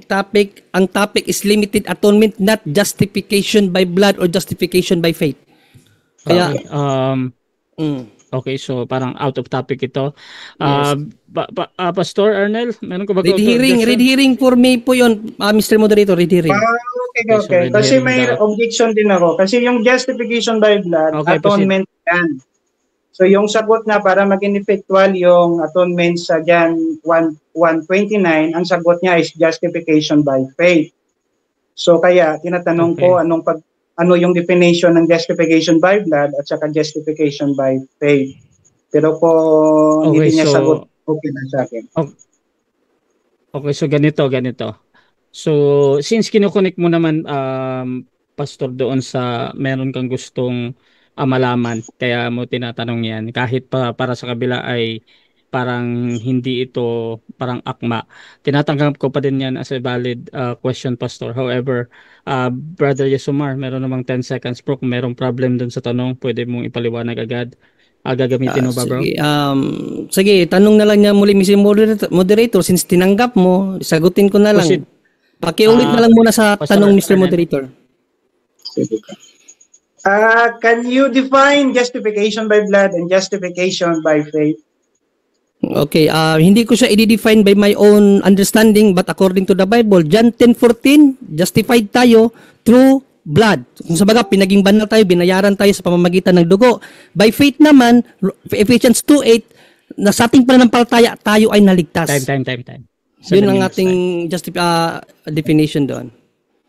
topic. Ang topic is limited atonement, not justification by blood or justification by faith. Kaya, okay, so parang out of topic ito. Yes. Pastor Arnel, meron ko ba read hearing for me po yun, Mr. Moderator, read hearing. Okay. Kasi may objection din ako. Kasi yung justification by blood, atonement yan. So yung sagot na para maging effectual yung atonement sa John 1:29, ang sagot niya is justification by faith. So kaya tinatanong ko ano yung definition ng justification by blood at saka justification by faith. Pero po hindi niya sagot, okay na sa akin. Okay, so ganito. So since kinukonek mo naman Pastor doon sa meron kang gustong malaman. Kaya mo tinatanong yan. Kahit para sa kabila ay parang hindi ito parang akma. Tinatanggap ko pa din yan as a valid question, Pastor. However, Brother Yesomar, meron namang 10 seconds bro. Kung merong problem dun sa tanong, pwede mong ipaliwanag agad. Gagamitin mo ba, bro? Sige, tanong na lang niya muli, Mr. Moderator, since tinanggap mo, sagutin ko na lang. Proceed. Pakiulit na lang muna sa Pastor tanong, Mr. Arnel. Moderator. Can you define justification by blood and justification by faith? Okay, hindi ko siya i-define by my own understanding, but according to the Bible, John 10:14, justified tayo through blood. Kung sabaga, pinaging banal tayo, binayaran tayo sa pamamagitan ng dugo. By faith naman, Ephesians 2:8, na sa ating pananampalataya, tayo ay naligtas. Time. Yun 7 ang minutes ating definition doon.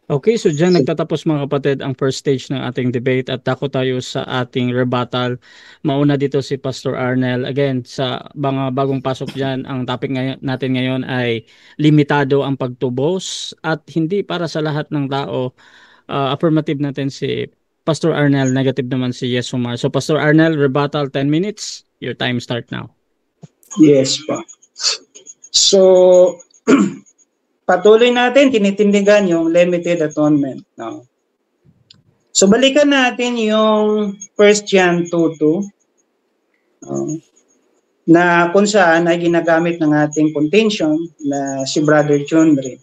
Okay, so dyan nagtatapos mga kapatid ang first stage ng ating debate at dako tayo sa ating rebuttal. Mauna dito si Pastor Arnel. Again, sa mga bagong pasok dyan, ang topic natin ngayon ay limitado ang pagtubos at hindi para sa lahat ng tao. Affirmative natin si Pastor Arnel, negative naman si Yesomar. So Pastor Arnel, rebuttal 10 minutes. Your time start now. Yes pa. So, patuloy natin tinitindigan yung limited atonement. No? So balikan natin yung 1 John 2:2 na kung saan ay ginagamit ng ating contention na si Brother John Ray.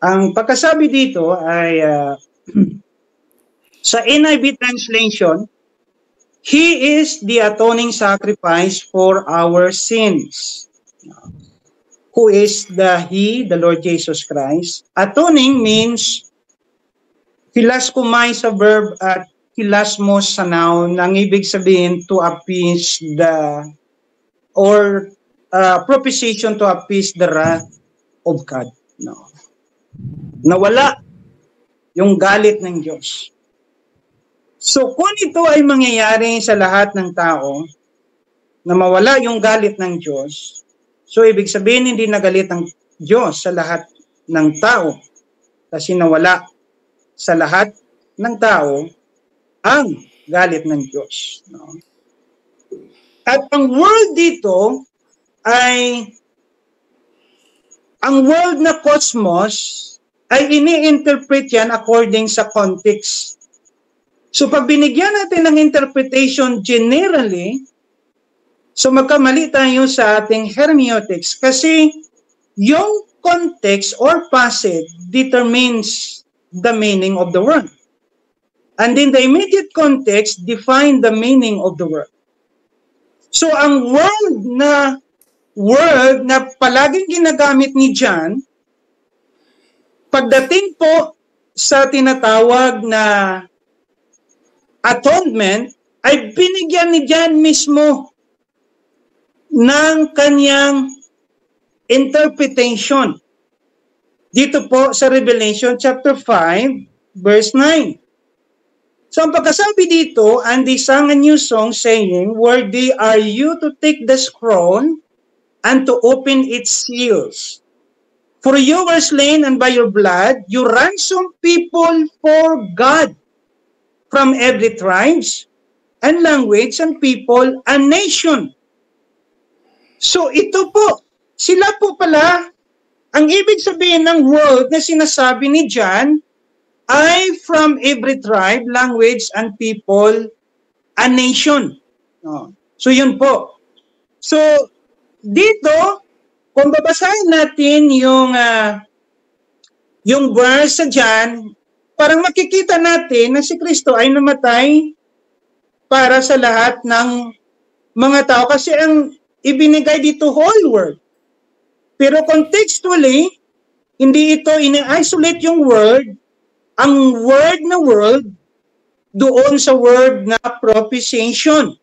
Ang pagkasabi dito ay sa NIV translation, He is the atoning sacrifice for our sins. Who is the Lord Jesus Christ. Atoning means hilaskumay sa verb at hilasmos sa noun, ang ibig sabihin to appease propitiation to appease the wrath of God. No. Nawala yung galit ng Diyos. So kung ito ay mangyayari sa lahat ng tao, na mawala yung galit ng Diyos, so, ibig sabihin, hindi nagalit ang Diyos sa lahat ng tao kasi nawala sa lahat ng tao ang galit ng Diyos. No? At ang world dito ay, ang world na cosmos ay ini-interpret yan according sa context. So, pag binigyan natin ng interpretation generally, so magkamali tayo sa ating hermeneutics kasi yung context or passage determines the meaning of the word. And in the immediate context, define the meaning of the word. So ang word na palaging ginagamit ni John, pagdating po sa tinatawag na atonement, ay binigyan ni John mismo ng kanyang interpretation. Dito po sa Revelation chapter 5, verse 9. So ang pagkasabi dito, and they sang a new song saying, Worthy are you to take the scroll and to open its seals. For you were slain, and by your blood you ransomed people for God from every tribe and language and people and nation. So ito po, sila po pala, ang ibig sabihin ng world na sinasabi ni John ay from every tribe, language, and people, and nation. So yun po. So dito, kung babasahin natin yung verse sa John, parang makikita natin na si Kristo ay namatay para sa lahat ng mga tao kasi ang ibinigay dito whole world. Pero contextually, hindi ito ini-isolate yung word, ang word na world, doon sa word na propitiation.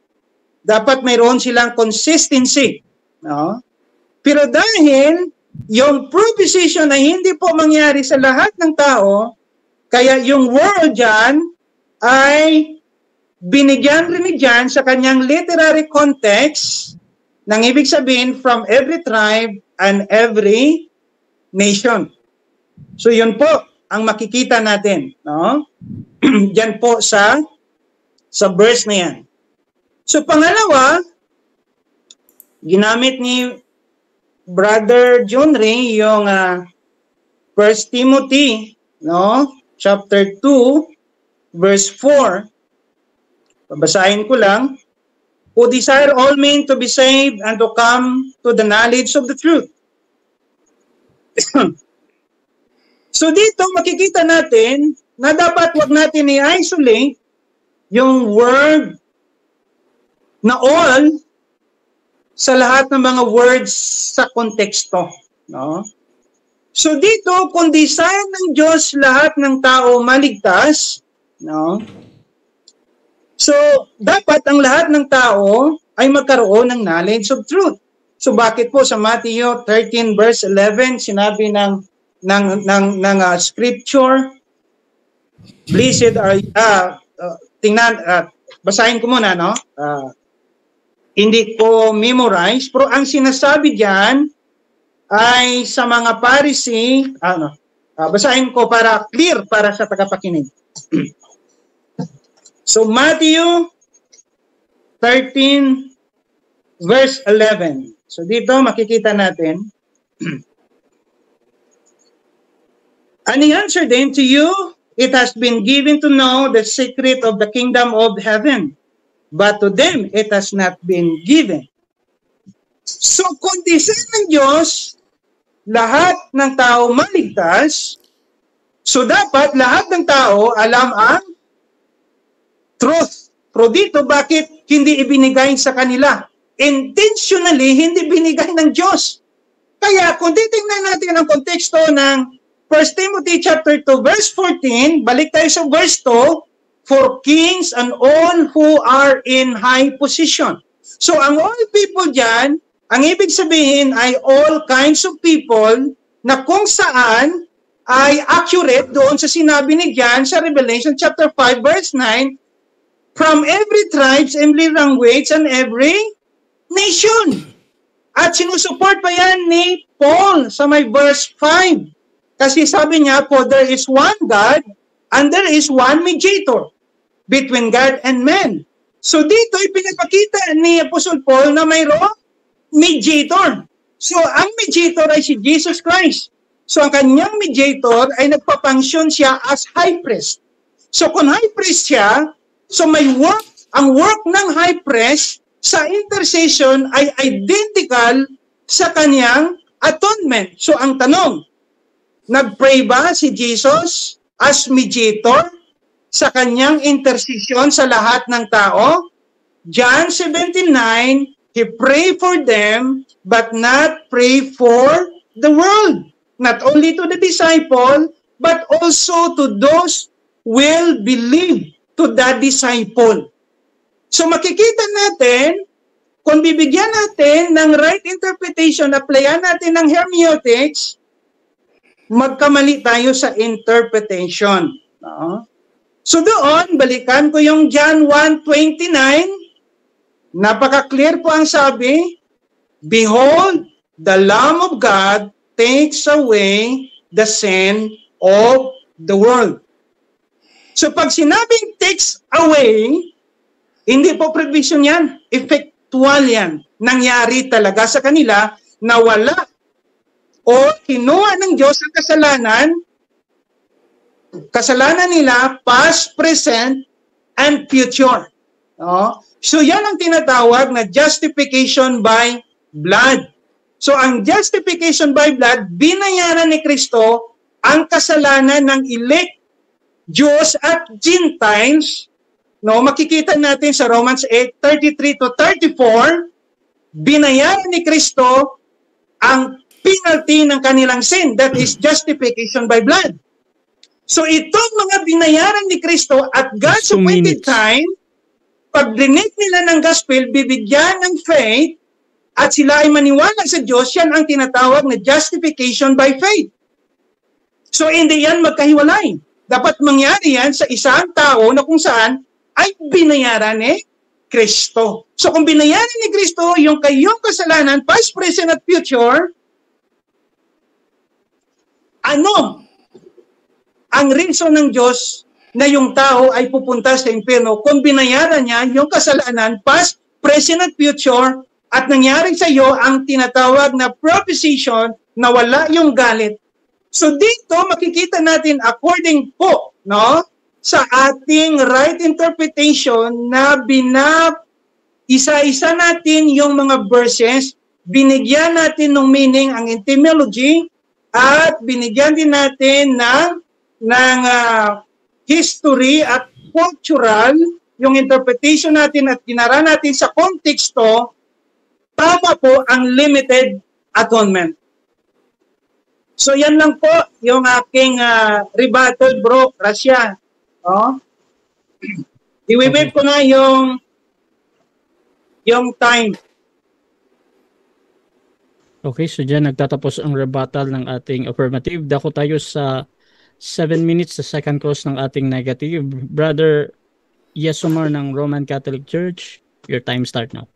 Dapat mayroon silang consistency. No? Pero dahil yung propitiation ay hindi po mangyari sa lahat ng tao, kaya yung word dyan ay binigyan rin ni John sa kanyang literary context nang ibig sabihin from every tribe and every nation. So yun po ang makikita natin, no? Diyan po sa sa verse na yan. So pangalawa, ginamit ni Brother John Ray yung 1 Timothy, no? Chapter 2, verse 4. Babasahin ko lang. Who desire all men to be saved and to come to the knowledge of the truth. So dito makikita natin na dapat wag natin i-isolate yung word na all sa lahat ng mga words sa konteksto, no? So dito, kung desire ng Diyos lahat ng tao maligtas, no? So dapat ang lahat ng tao ay magkaroon ng knowledge of truth. So bakit po sa Matthew 13 verse 11 sinabi ng scripture, blessed are basahin ko muna, no? Hindi ko memorize, pero ang sinasabi diyan ay sa mga Pharisee, basahin ko para clear para sa tagapakinig. So Matthew 13 verse 11. So dito makikita natin. And he answered them, to you it has been given to know the secret of the kingdom of heaven, but to them it has not been given. So kung design ng Diyos, lahat ng tao maligtas, so dapat lahat ng tao alam ang truth. Pero dito, bakit hindi ibinigay sa kanila? Intentionally, hindi binigay ng Diyos. Kaya kung titingnan natin ang konteksto ng 1 Timothy chapter 2 verse 14, balik tayo sa verse 2, for kings and all who are in high position. So ang all people dyan, ang ibig sabihin ay all kinds of people na kung saan ay accurate doon sa sinabi ni John sa Revelation chapter 5 verse 9, from every tribes, every language, and every nation. At sinusuport pa yan ni Paul sa may verse 5. Kasi sabi niya, for there is one God and there is one mediator between God and man. So dito ipinapakita ni Apostle Paul na mayroong mediator. So ang mediator ay si Jesus Christ. So ang kanyang mediator ay nagpapangsyon siya as high priest. So kung high priest siya, so may work, ang work ng high priest sa intercession ay identical sa kanyang atonement. So ang tanong, nag-pray ba si Jesus as mediator sa kanyang intercession sa lahat ng tao? John 17:9, he pray for them but not pray for the world. Not only to the disciple but also to those who will believe to the disciple. So makikita natin, kung bibigyan natin ng right interpretation, applyan natin ng hermeneutics, magkamali tayo sa interpretation. No? So doon, balikan ko yung John 1:29, napaka-clear po ang sabi, behold, the Lamb of God takes away the sin of the world. So pag sinabing takes away, hindi po provision yan. Effectual yan. Nangyari talaga sa kanila na wala o kinuha ng Diyos ang kasalanan nila, past, present, and future. No? So yan ang tinatawag na justification by blood. So ang justification by blood, binayaran ni Kristo ang kasalanan ng elect Jews at Gentiles. No, makikita natin sa Romans 8:33 to 34, binayaran ni Kristo ang penalty ng kanilang sin, that is justification by blood. So itong mga binayaran ni Kristo at God's appointed time, pag dinig nila ng gospel, bibigyan ng faith at sila ay maniwala sa Diyos, yan ang tinatawag na justification by faith. So hindi yan magkahiwalay. Dapat mangyari yan sa isang tao na kung saan ay binayaran ni Kristo. So kung binayaran ni Kristo yung kayong kasalanan, past, present, at future, ano ang reason ng Diyos na yung tao ay pupunta sa impyerno kung binayaran niya yung kasalanan, past, present, at future, at nangyari sa iyo ang tinatawag na propitiation na wala yung galit. So dito makikita natin according po, no, sa ating right interpretation na isa-isa natin yung mga verses, binigyan natin ng meaning ang etymology at binigyan din natin ng history at cultural yung interpretation natin at ginara natin sa konteksto. Tama po ang limited atonement. So yan lang po yung aking rebuttal, bro, Rasya. Oh. I-wave ko na yung time. Okay, so dyan nagtatapos ang rebuttal ng ating affirmative. Dako tayo sa 7 minutes sa second cross ng ating negative. Brother Yesomar ng Roman Catholic Church, your time start now.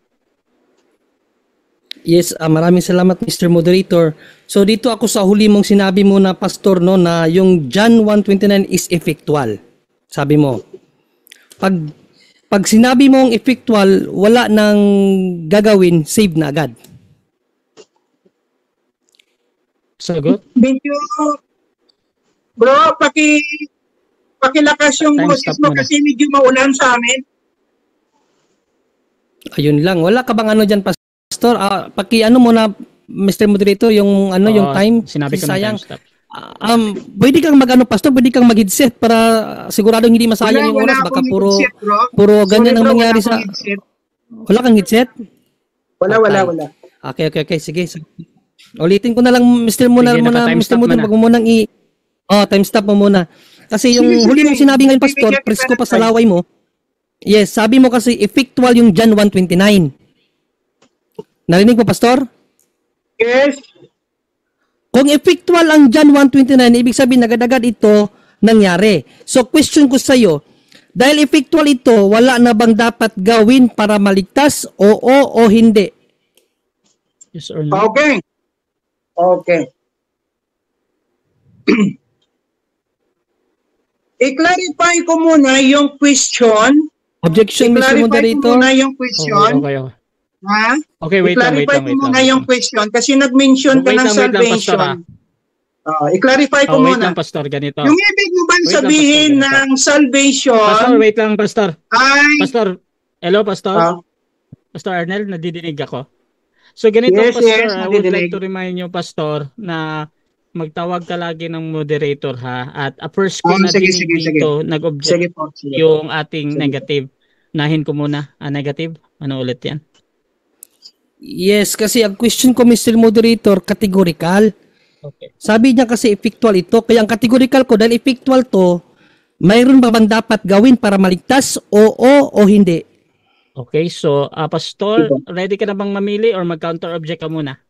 Yes, maraming salamat Mr. Moderator. So dito ako sa huli mong sinabi mo na pastor, no, na yung John 1:29 is effectual. Sabi mo. Pag sinabi mong effectual, wala nang gagawin, save na agad. Sagot? Thank you. Bro, pakilakas yung Time boses stop mo muna. kasi medyo maulan sa amin. Ayun lang. Wala ka bang ano dyan, pastor? Paki-ano mo na, Mr. Moderator, yung yung time. Sinabi ko na sayang. time stop. Pwede kang mag-ano, pastor, pwede kang mag-headset para siguradong hindi masayang yung oras. Baka akong puro headset, bro. puro ganyan Sorry, ang bro, mangyari wala sa... akong headset. Wala kang headset? Wala. Okay. Sige. Ulitin ko na lang, Mr. Naka-time stop mo na. Wag mo munang time stop mo muna. Kasi yung Sige. huli mong sinabi ngayon, pastor, Bibigyan kita presko ng pa sa time. laway mo. Yes, sabi mo kasi effectual yung John 1:29. Narinig mo, pastor? Yes. Kung effectual ang John 1:29, ibig sabihin agad-agad ito nangyari. So question ko sa iyo, dahil effectual ito, wala na bang dapat gawin para maligtas? Oo o hindi? Yes or no? Okay. I-clarify ko muna yung question. Objection, Mr. I-clarify ko Moderator. muna yung question. Okay. Ha? Okay, wait lang. I-clarify ko muna yung question kasi nag-mention ka Wait ng lang, pastor, salvation. I-clarify ko Wait muna. lang, pastor, ganito. Yung ibig mo ba Wait lang, sabihin pastor, ng salvation Pastor, wait lang, pastor. ay... Pastor, hello, pastor. Ah, Pastor Arnel, nadidinig ako. So ganito, Yes, pastor, yes, I would nadidinig. like to remind you, pastor, na magtawag ka lagi ng moderator, ha? At first ko na sige, dinig sige. dito, nag-object sige po. Sige. yung ating Sige. negative. Nahin ko muna, negative. Ano ulit yan? Yes, kasi ang question ko, Mr. Moderator, categorical. Okay. Sabi niya kasi effectual ito. Kaya ang categorical ko, dahil effectual to, mayroon ba bang dapat gawin para maligtas? Oo o hindi? Okay, so, pastor, ready ka na bang mamili or mag-counter object ka muna?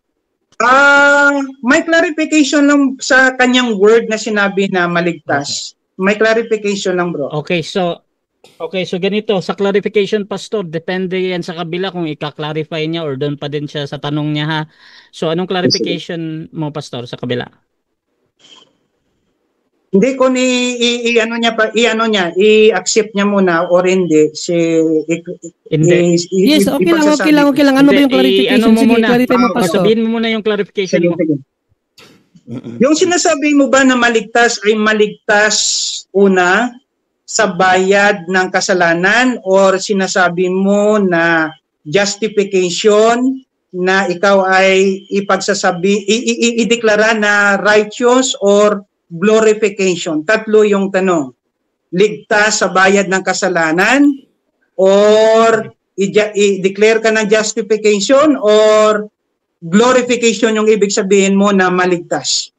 May clarification lang sa kanyang word na sinabi na maligtas. May clarification lang, bro. Okay, so ganito, sa clarification, pastor, depende yan sa kabila kung ika-clarify niya or doon pa din siya sa tanong niya, ha. So anong clarification mo, pastor, sa kabila? Hindi ko i-accept niya muna or hindi. Hindi. Yes, okay lang. Ano ba yung clarification? Sige, clarify mo, pastor. Sabihin mo muna yung clarification mo. Sige. Yung sinasabi mo ba na maligtas ay maligtas una sa bayad ng kasalanan or sinasabi mo na justification na ikaw ay ideklara na righteous or glorification? Tatlo yung tanong. Ligtas sa bayad ng kasalanan or i-declare ka ng justification or glorification yung ibig sabihin mo na maligtas.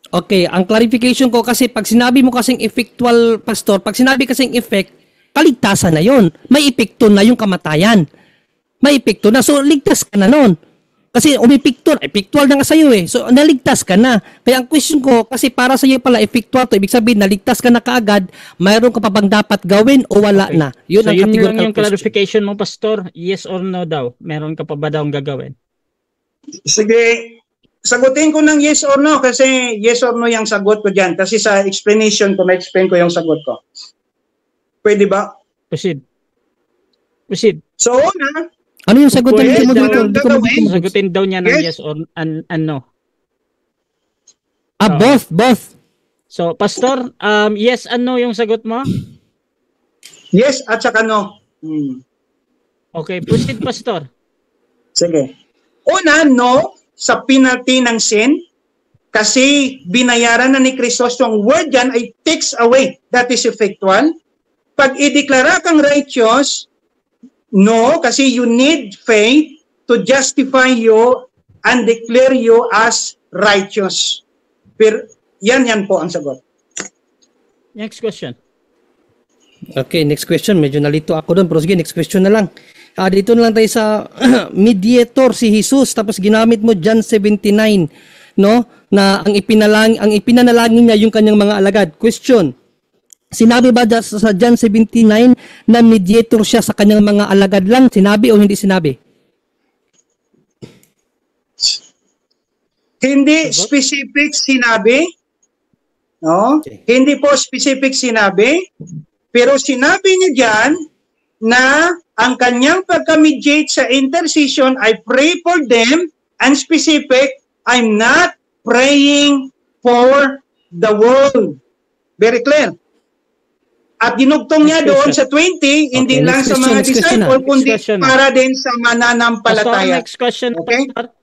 Okay, ang clarification ko kasi pag sinabi mo kasing effectual, pastor, pag sinabi kasing effect, kaligtasan na yon. May epekto na yung kamatayan. May epekto na. So, ligtas ka na nun. Kasi effectual na nga sa'yo eh. So, naligtas ka na. Kaya ang question ko, kasi para sa'yo pala effectual to, ibig sabihin, naligtas ka na kaagad, mayroon ka pa bang dapat gawin o wala na? Yun So ang yun categorical yung clarification mo, pastor. Yes or no daw? Meron ka pa ba daw gagawin? Sige, Sagutin ko ng yes or no kasi yes or no yung sagot ko dyan. Kasi sa explanation ko, ma-explain ko yung sagot ko. Pwede ba? Proceed. Proceed. So, una, Ano yung sagot Pwede ng daw moderator? Di ko gagawin. mag- Sagutin daw niya ng Yes. yes or no. both. So, Pastor, yes and no yung sagot mo? yes at saka no. Okay, proceed, Pastor. Sige. Una, no sa penalty ng sin kasi binayaran na ni Kristo. Yung word dyan ay takes away. That is effectual. Pag ideklara kang righteous, no, kasi you need faith to justify you and declare you as righteous. Pero yan po ang sagot. Next question. Okay, next question. Medyo nalito ako doon. Pero sige, next question na lang. Dito na lang tayo sa mediator si Jesus. Tapos ginamit mo John 79, no? Na ang ipinanalangin niya yung kanyang mga alagad. Question. Sinabi ba sa John 79 na mediator siya sa kanyang mga alagad lang? Sinabi o hindi sinabi? Hindi specific sinabi. No? Hindi po specific sinabi. Pero sinabi niya diyan na ang kanyang pagka-mediate sa intercession, I pray for them, and specific, I'm not praying for the world. Very clear. At dinugtong niya doon sa 20, hindi Okay, lang next sa question, mga next question disciple, na. kundi Next question na. para din sa Pastor, mananampalataya. next question, Okay? Pastor.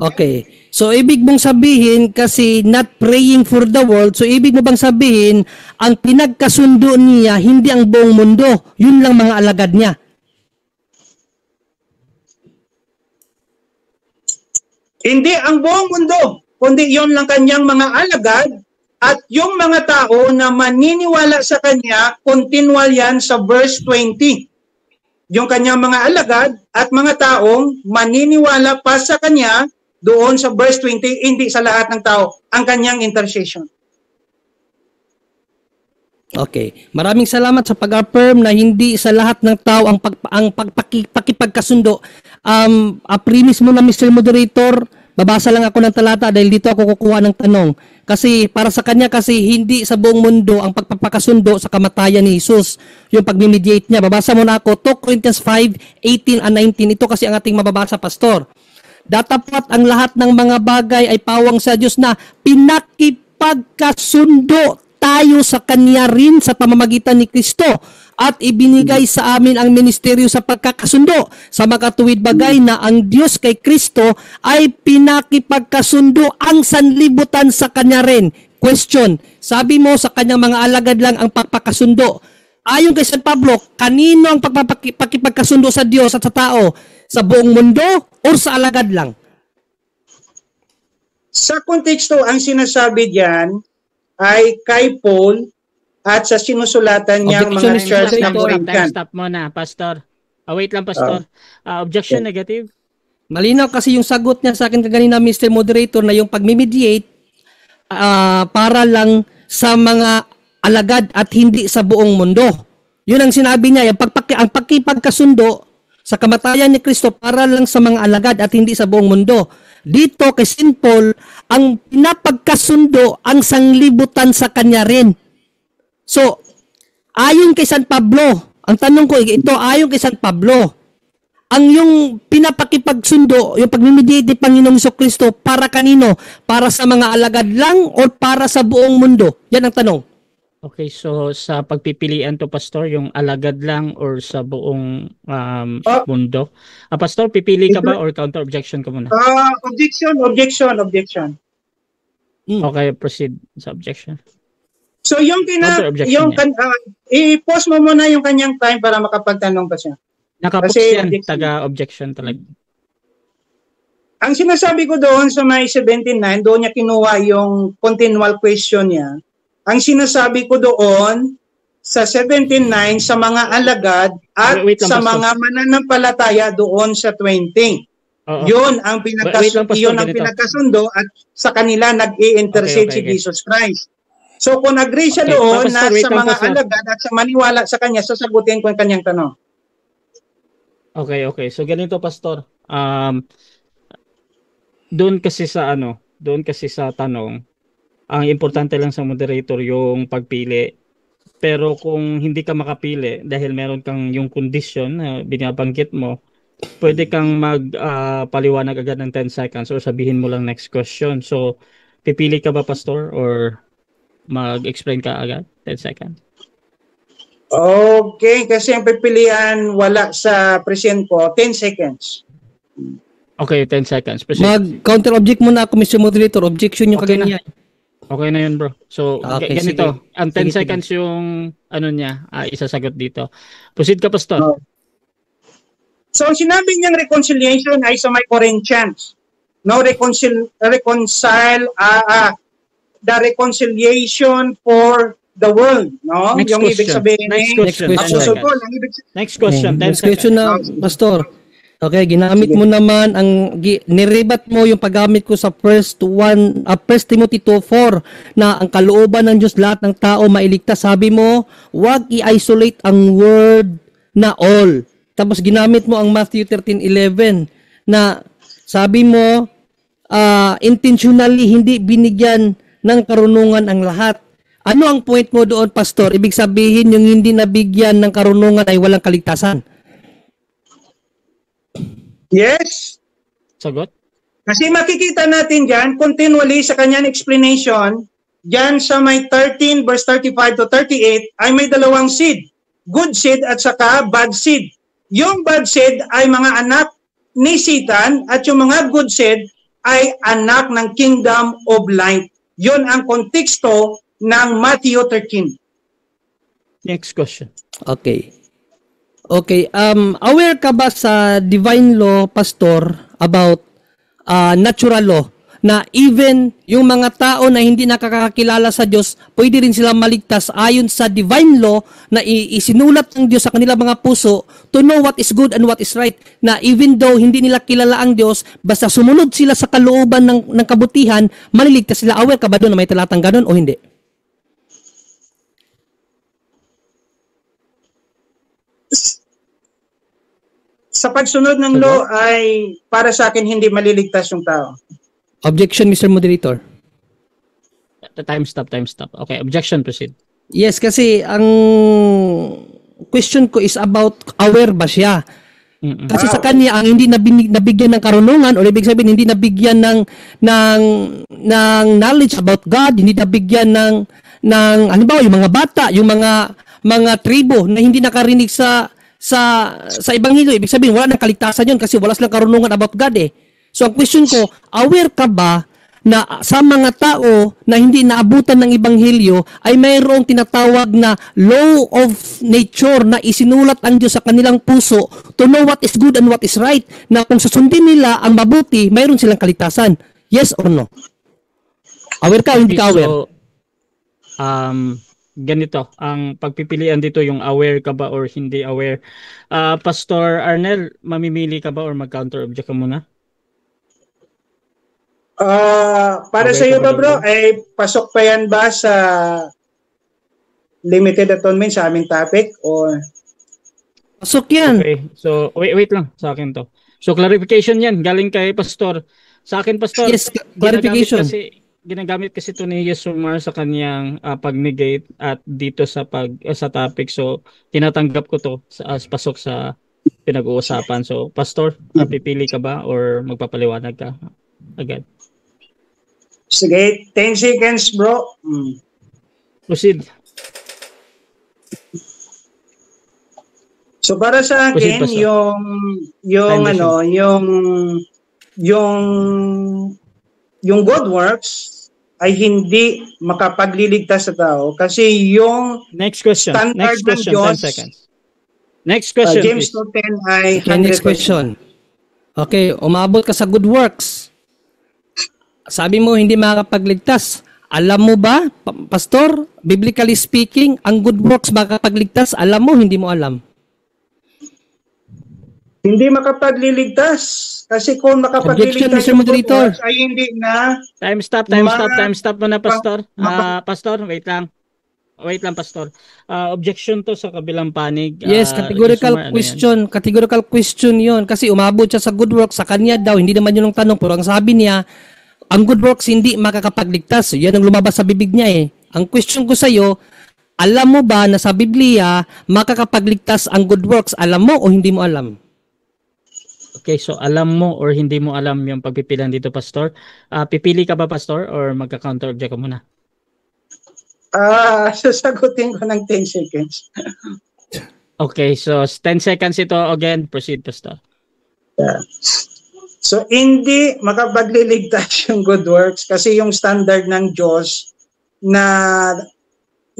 Okay. So, ibig mong sabihin kasi not praying for the world, so ibig mo bang sabihin ang pinagkasundo niya hindi ang buong mundo, yun lang mga alagad niya? Hindi ang buong mundo, kundi yon lang kanyang mga alagad at yung mga tao na maniniwala sa kanya, continual yan sa verse 20. Yung kanyang mga alagad at mga taong maniniwala pa sa kanya doon sa verse 20, hindi sa lahat ng tao, ang kanyang intercession. Okay. Maraming salamat sa pag-affirm na hindi sa lahat ng tao ang pakipagkasundo. Premise mo na Mr. Moderator, babasa lang ako ng talata dahil dito ako kukuha ng tanong. Kasi para sa kanya kasi hindi sa buong mundo ang pagpapakasundo sa kamatayan ni Jesus. Yung pag-mediate niya. Babasa mo na ako 2 Corinthians 5:18 and 19. Ito kasi ang ating mababasa, Pastor. Datapat ang lahat ng mga bagay ay pawang sa Diyos na pinakipagkasundo tayo sa Kanya rin sa pamamagitan ni Kristo at ibinigay sa amin ang ministeryo sa pagkakasundo sa makatuwid bagay na ang Diyos kay Kristo ay pinakipagkasundo ang sanlibutan sa Kanya rin. Question, sabi mo sa Kanyang mga alagad lang ang pagpapakasundo. Ayon kay San Pablo, kanino ang pagpapakipagkasundo sa Diyos at sa tao? Sa buong mundo o sa alagad lang? Sa konteksto, ang sinasabi diyan ay kay Paul at sa sinusulatan niyang Objection, mga church ng Corinthian. Stop mo na, Pastor. Wait lang, Pastor. Objection negative. Malinaw kasi yung sagot niya sa akin kanina, Mr. Moderator, na yung pag-mediate para lang sa mga alagad at hindi sa buong mundo. Yun ang sinabi niya, ang pagkipagkasundo sa kamatayan ni Kristo para lang sa mga alagad at hindi sa buong mundo. Dito kay St. Paul, ang pinapagkasundo ang sanglibutan sa kanya rin. So, ayon kay San Pablo, ang tanong ko, ito ayon kay San Pablo, ang yung pinapakipagsundo, yung pagmimediate ni Panginoong Jesucristo para kanino? Para sa mga alagad lang o para sa buong mundo? Yan ang tanong. Okay, so sa pagpipilian to, Pastor, yung alagad lang or sa buong mundo? Pastor, pipili ka ba or counter objection ka muna? Objection. Okay, proceed sa objection. So yung Counter-objection i-pause mo muna yung kanyang time para makapagtanong pa siya. Nakapos Kasi yan, objection. taga-objection talaga. Ang sinasabi ko doon sa may 79, doon niya kinuha yung continual question niya. Ang sinasabi ko doon sa 79 sa mga alagad at Wait lang, sa Pastor. mga mananampalataya doon sa 20. Oo. Yun ang Wait lang, Pastor, ganito. pinagkasundo at sa kanila nag-i-intercede Okay. si Jesus Christ. So kung agree siya Okay, doon Pastor, na wait sa lang, mga Pastor. alagad at sa maniwala sa kanya, sasagutin ko ang kanyang tanong. Okay. So ganito, Pastor. doon kasi sa tanong, ang importante lang sa moderator yung pagpili. Pero kung hindi ka makapili dahil meron kang yung condition na binabanggit mo, pwede kang paliwanag agad ng 10 seconds or sabihin mo lang next question. So, pipili ka ba, Pastor, or mag-explain ka agad? 10 seconds. Okay, kasi ang pipilian wala sa present ko, 10 seconds. Okay, 10 seconds. Proceed. Mag-counter object muna ako, Mr. Moderator. Objection yung Okay na. kaganyan. Okay na yun, bro. So, Okay, ganito. sige. Ang 10 Sige, seconds yung niya, isasagot dito. Proceed ka, Pastor. Oh. So, sinabi niyang reconciliation ay sa may Corinthians. No, the reconciliation for the world. No? Next Yung ibig question. sabihin Next ni question. Next 10 question. Apostle seconds. Paul, ang ibig Next question. 10 Next question seconds. na, Pastor. Okay, ginamit mo naman nirebat mo yung paggamit ko sa 1 Timothy 2:4 na ang kalooban ng Diyos lahat ng tao mailigtas. Sabi mo, wag i-isolate ang word na all. Tapos ginamit mo ang Matthew 13:11 na sabi mo intentionally hindi binigyan ng karunungan ang lahat. Ano ang point mo doon, Pastor? Ibig sabihin yung hindi nabigyan ng karunungan ay walang kaligtasan. Yes. Sagot? Kasi makikita natin dyan, continually sa kanyang explanation, dyan sa may 13 verse 35 to 38, ay may dalawang seed. Good seed at saka bad seed. Yung bad seed ay mga anak ni Satan at yung mga good seed ay anak ng kingdom of light. Yun ang konteksto ng Matthew 13. Next question. Okay. Okay, aware ka ba sa divine law, Pastor, about natural law? Na even yung mga tao na hindi nakakakilala sa Diyos, pwede rin sila maligtas ayon sa divine law na isinulat ng Diyos sa kanilang mga puso to know what is good and what is right. Na even though hindi nila kilala ang Diyos, basta sumunod sila sa kalooban ng kabutihan, maliligtas sila. Aware ka ba doon na may talatang ganun o hindi? Sa pagsunod ng law ay para sa akin hindi maliligtas yung tao. Objection, Mr. Moderator. Time stop. Okay, objection, proceed. Yes, kasi ang question ko is about aware ba siya? Kasi sa kanya ang hindi nabigyan ng karunungan o ibig sabihin hindi nabigyan ng knowledge about God, hindi nabigyan ng halimbawa yung mga bata, yung mga tribo na hindi nakarinig sa ebanghelyo, ibig sabihin wala nang kaligtasan yun kasi wala silang karunungan about God eh. So ang question ko, aware ka ba na sa mga tao na hindi naabutan ng ebanghelyo ay mayroong tinatawag na law of nature na isinulat ang Diyos sa kanilang puso to know what is good and what is right, na kung susundin nila ang mabuti, mayroon silang kaligtasan. Yes or no? Aware ka o hindi ka aware? So, ganito, ang pagpipilian dito yung aware ka ba or hindi aware. Pastor Arnel, mamimili ka ba or mag-counter object ka muna? Para Okay, sa iyo ba bro, kapatid. ay pasok pa yan ba sa limited atonement sa aming topic or Pasok yan. Okay, so wait lang sa akin to. So clarification yan, galing kay Pastor. Sa akin, Pastor, Yes, clarification. Ginagamit kasi ito ni Yesumar sa kanyang pag-negate at dito sa sa topic. So tinatanggap ko to as pasok sa pinag-uusapan. So Pastor, pipili ka ba or magpapaliwanag ka agad? sige, 10 seconds bro. Proceed. So para sa Proceed, akin Pastor. yung Time ano, yung good works ay hindi makapagliligtas sa tao kasi yung Next question. standard Next question, ng Diyos, 10 seconds. Next question, James please. 2:10 ay Okay, next 100%. question. Okay, umabot ka sa good works. Sabi mo hindi makakapagligtas. Alam mo ba, Pastor, biblically speaking, ang good works makakapagligtas? Alam mo, hindi mo alam. Hindi makapagliligtas kasi kung Objection, makapagliligtas Mr. yung good Moderator. works ay hindi na Time stop muna, Pastor. Pastor, wait lang. Wait lang, Pastor. Objection to sa kabilang panig. Yes, categorical Yusmar, question. Categorical question yon. Kasi umabot siya sa good works sa kanya daw. Hindi naman yun ang tanong. Pero ang sabi niya, ang good works hindi makakapagligtas. Yan ang lumabas sa bibig niya eh. Ang question ko sa iyo, alam mo ba na sa Biblia, makakapagligtas ang good works? Alam mo o hindi mo alam? Okay, so alam mo or hindi mo alam yung pagpipilan dito, Pastor. Pipili ka ba, Pastor, or magka-counter-object ka muna? Sasagutin ko ng 10 seconds. Okay, so 10 seconds ito. Again, proceed, Pastor. So, hindi makapagliligtas yung good works kasi yung standard ng Diyos na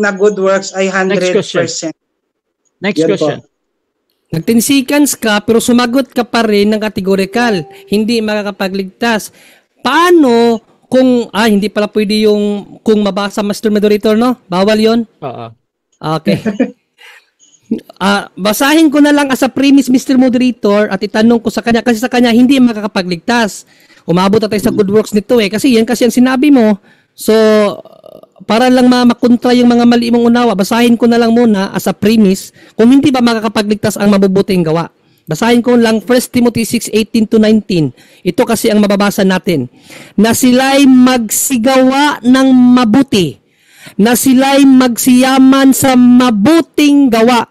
good works ay 100%. Next Yan question. po. Nag-10 seconds ka pero sumagot ka pa rin ng categorical. Hindi makakapagligtas. Paano kung, hindi pala pwede yung kung mabasa Master Moderator, no? Bawal yon. Oo. Okay. Basahin ko na lang as a premise, Mr. Moderator, at itanong ko sa kanya, kasi sa kanya hindi makakapagligtas. Umabot na tayo sa good works nito eh, kasi yan kasi ang sinabi mo. So, para lang makontra yung mga mali mong unawa, basahin ko na lang muna as a premise kung hindi ba makakapagligtas ang mabubuting gawa. Basahin ko lang 1 Timothy 6:18-19. Ito kasi ang mababasa natin. Na sila'y magsigawa ng mabuti, na sila'y magsiyaman sa mabuting gawa,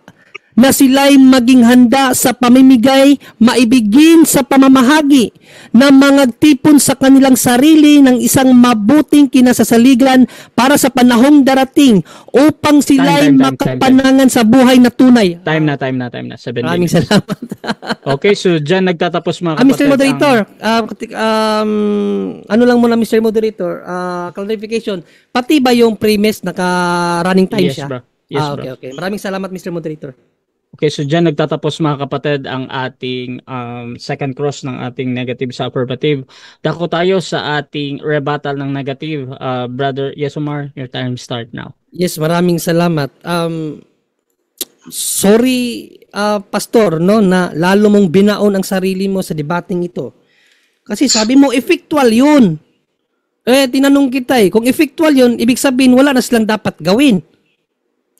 na sila'y maging handa sa pamimigay, maibigin sa pamamahagi, na mangagtipon sa kanilang sarili ng isang mabuting kinasasaligan para sa panahong darating upang sila'y makapanangan sa buhay na tunay. Time na. 7 Maraming minutes. salamat. Okay, so dyan nagtatapos mga Mr. Moderator, ano lang muna Mr. Moderator, clarification, pati ba yung premise naka-running time Yes, siya? bro. Yes, bro. Okay. Maraming salamat Mr. Moderator. Okay, so dyan nagtatapos mga kapatid ang ating second cross ng ating negative sa affirmative. Dako tayo sa ating rebuttal ng negative. Brother Yesomar, your time start now. Yes, maraming salamat. Sorry, Pastor, no, na lalo mong binaon ang sarili mo sa debating ito. Kasi sabi mo, effectual yun. Tinanong kita kung effectual yun, ibig sabihin wala na silang dapat gawin.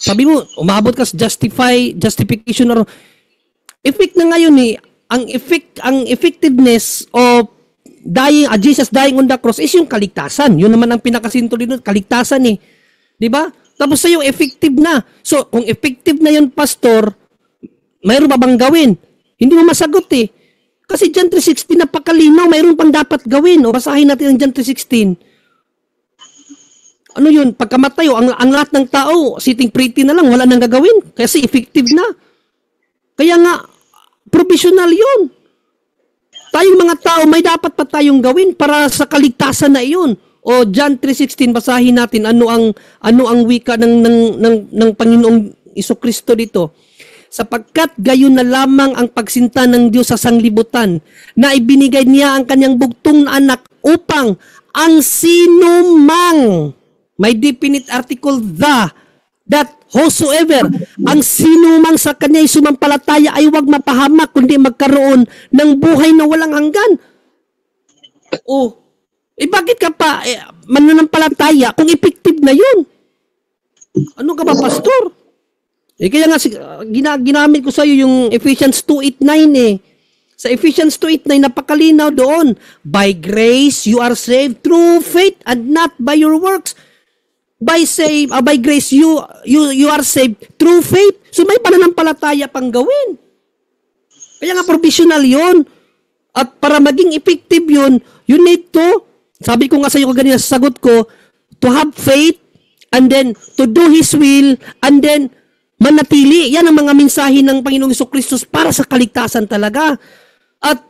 Sabi mo, umabot ka sa justification or effect na ngayon ang effectiveness of Jesus dying on the cross is yung kaligtasan. Yun naman ang pinakasinto dito, kaligtasan 'Di ba? Tapos sa'yo, effective na. So, kung effective na yun, Pastor, mayroon ba bang gawin? Hindi mo masagot Kasi John 3:16 napakalinaw, mayroon pang dapat gawin. O basahin natin ang John 3:16. Ano yun? Pagkamatay, ang lahat ng tao, sitting pretty na lang, wala nang gagawin. Kasi effective na. Kaya nga, provisional yun. Tayong mga tao, may dapat pa tayong gawin para sa kaligtasan na iyon. O John 3:16, basahin natin ano ang wika ng Panginoong Jesucristo dito. Sapagkat gayon na lamang ang pagsinta ng Diyos sa sanglibutan, na ibinigay niya ang kanyang bugtong na anak upang ang sinumang, may definite article that whosoever, ang sinumang sa kanya'y sumampalataya ay huwag mapahamak, kundi magkaroon ng buhay na walang hanggan. Bakit ka pa mananampalataya kung effective na yun? Ano ka ba, Pastor? Kaya nga, ginamit ko sa iyo yung Ephesians 2:8-9 Sa Ephesians 2:8-9, napakalinaw doon. By grace, you are saved through faith and not by your works. By grace, you are saved through faith. So may pananampalataya pang gawin. Kaya nga, provisional yun. At para maging effective yun, you need to, sabi ko nga sa iyo kanina sa sagot ko, to have faith, and then to do His will, and then manatili. Yan ang mga mensahe ng Panginoong Jesucristo para sa kaligtasan talaga. At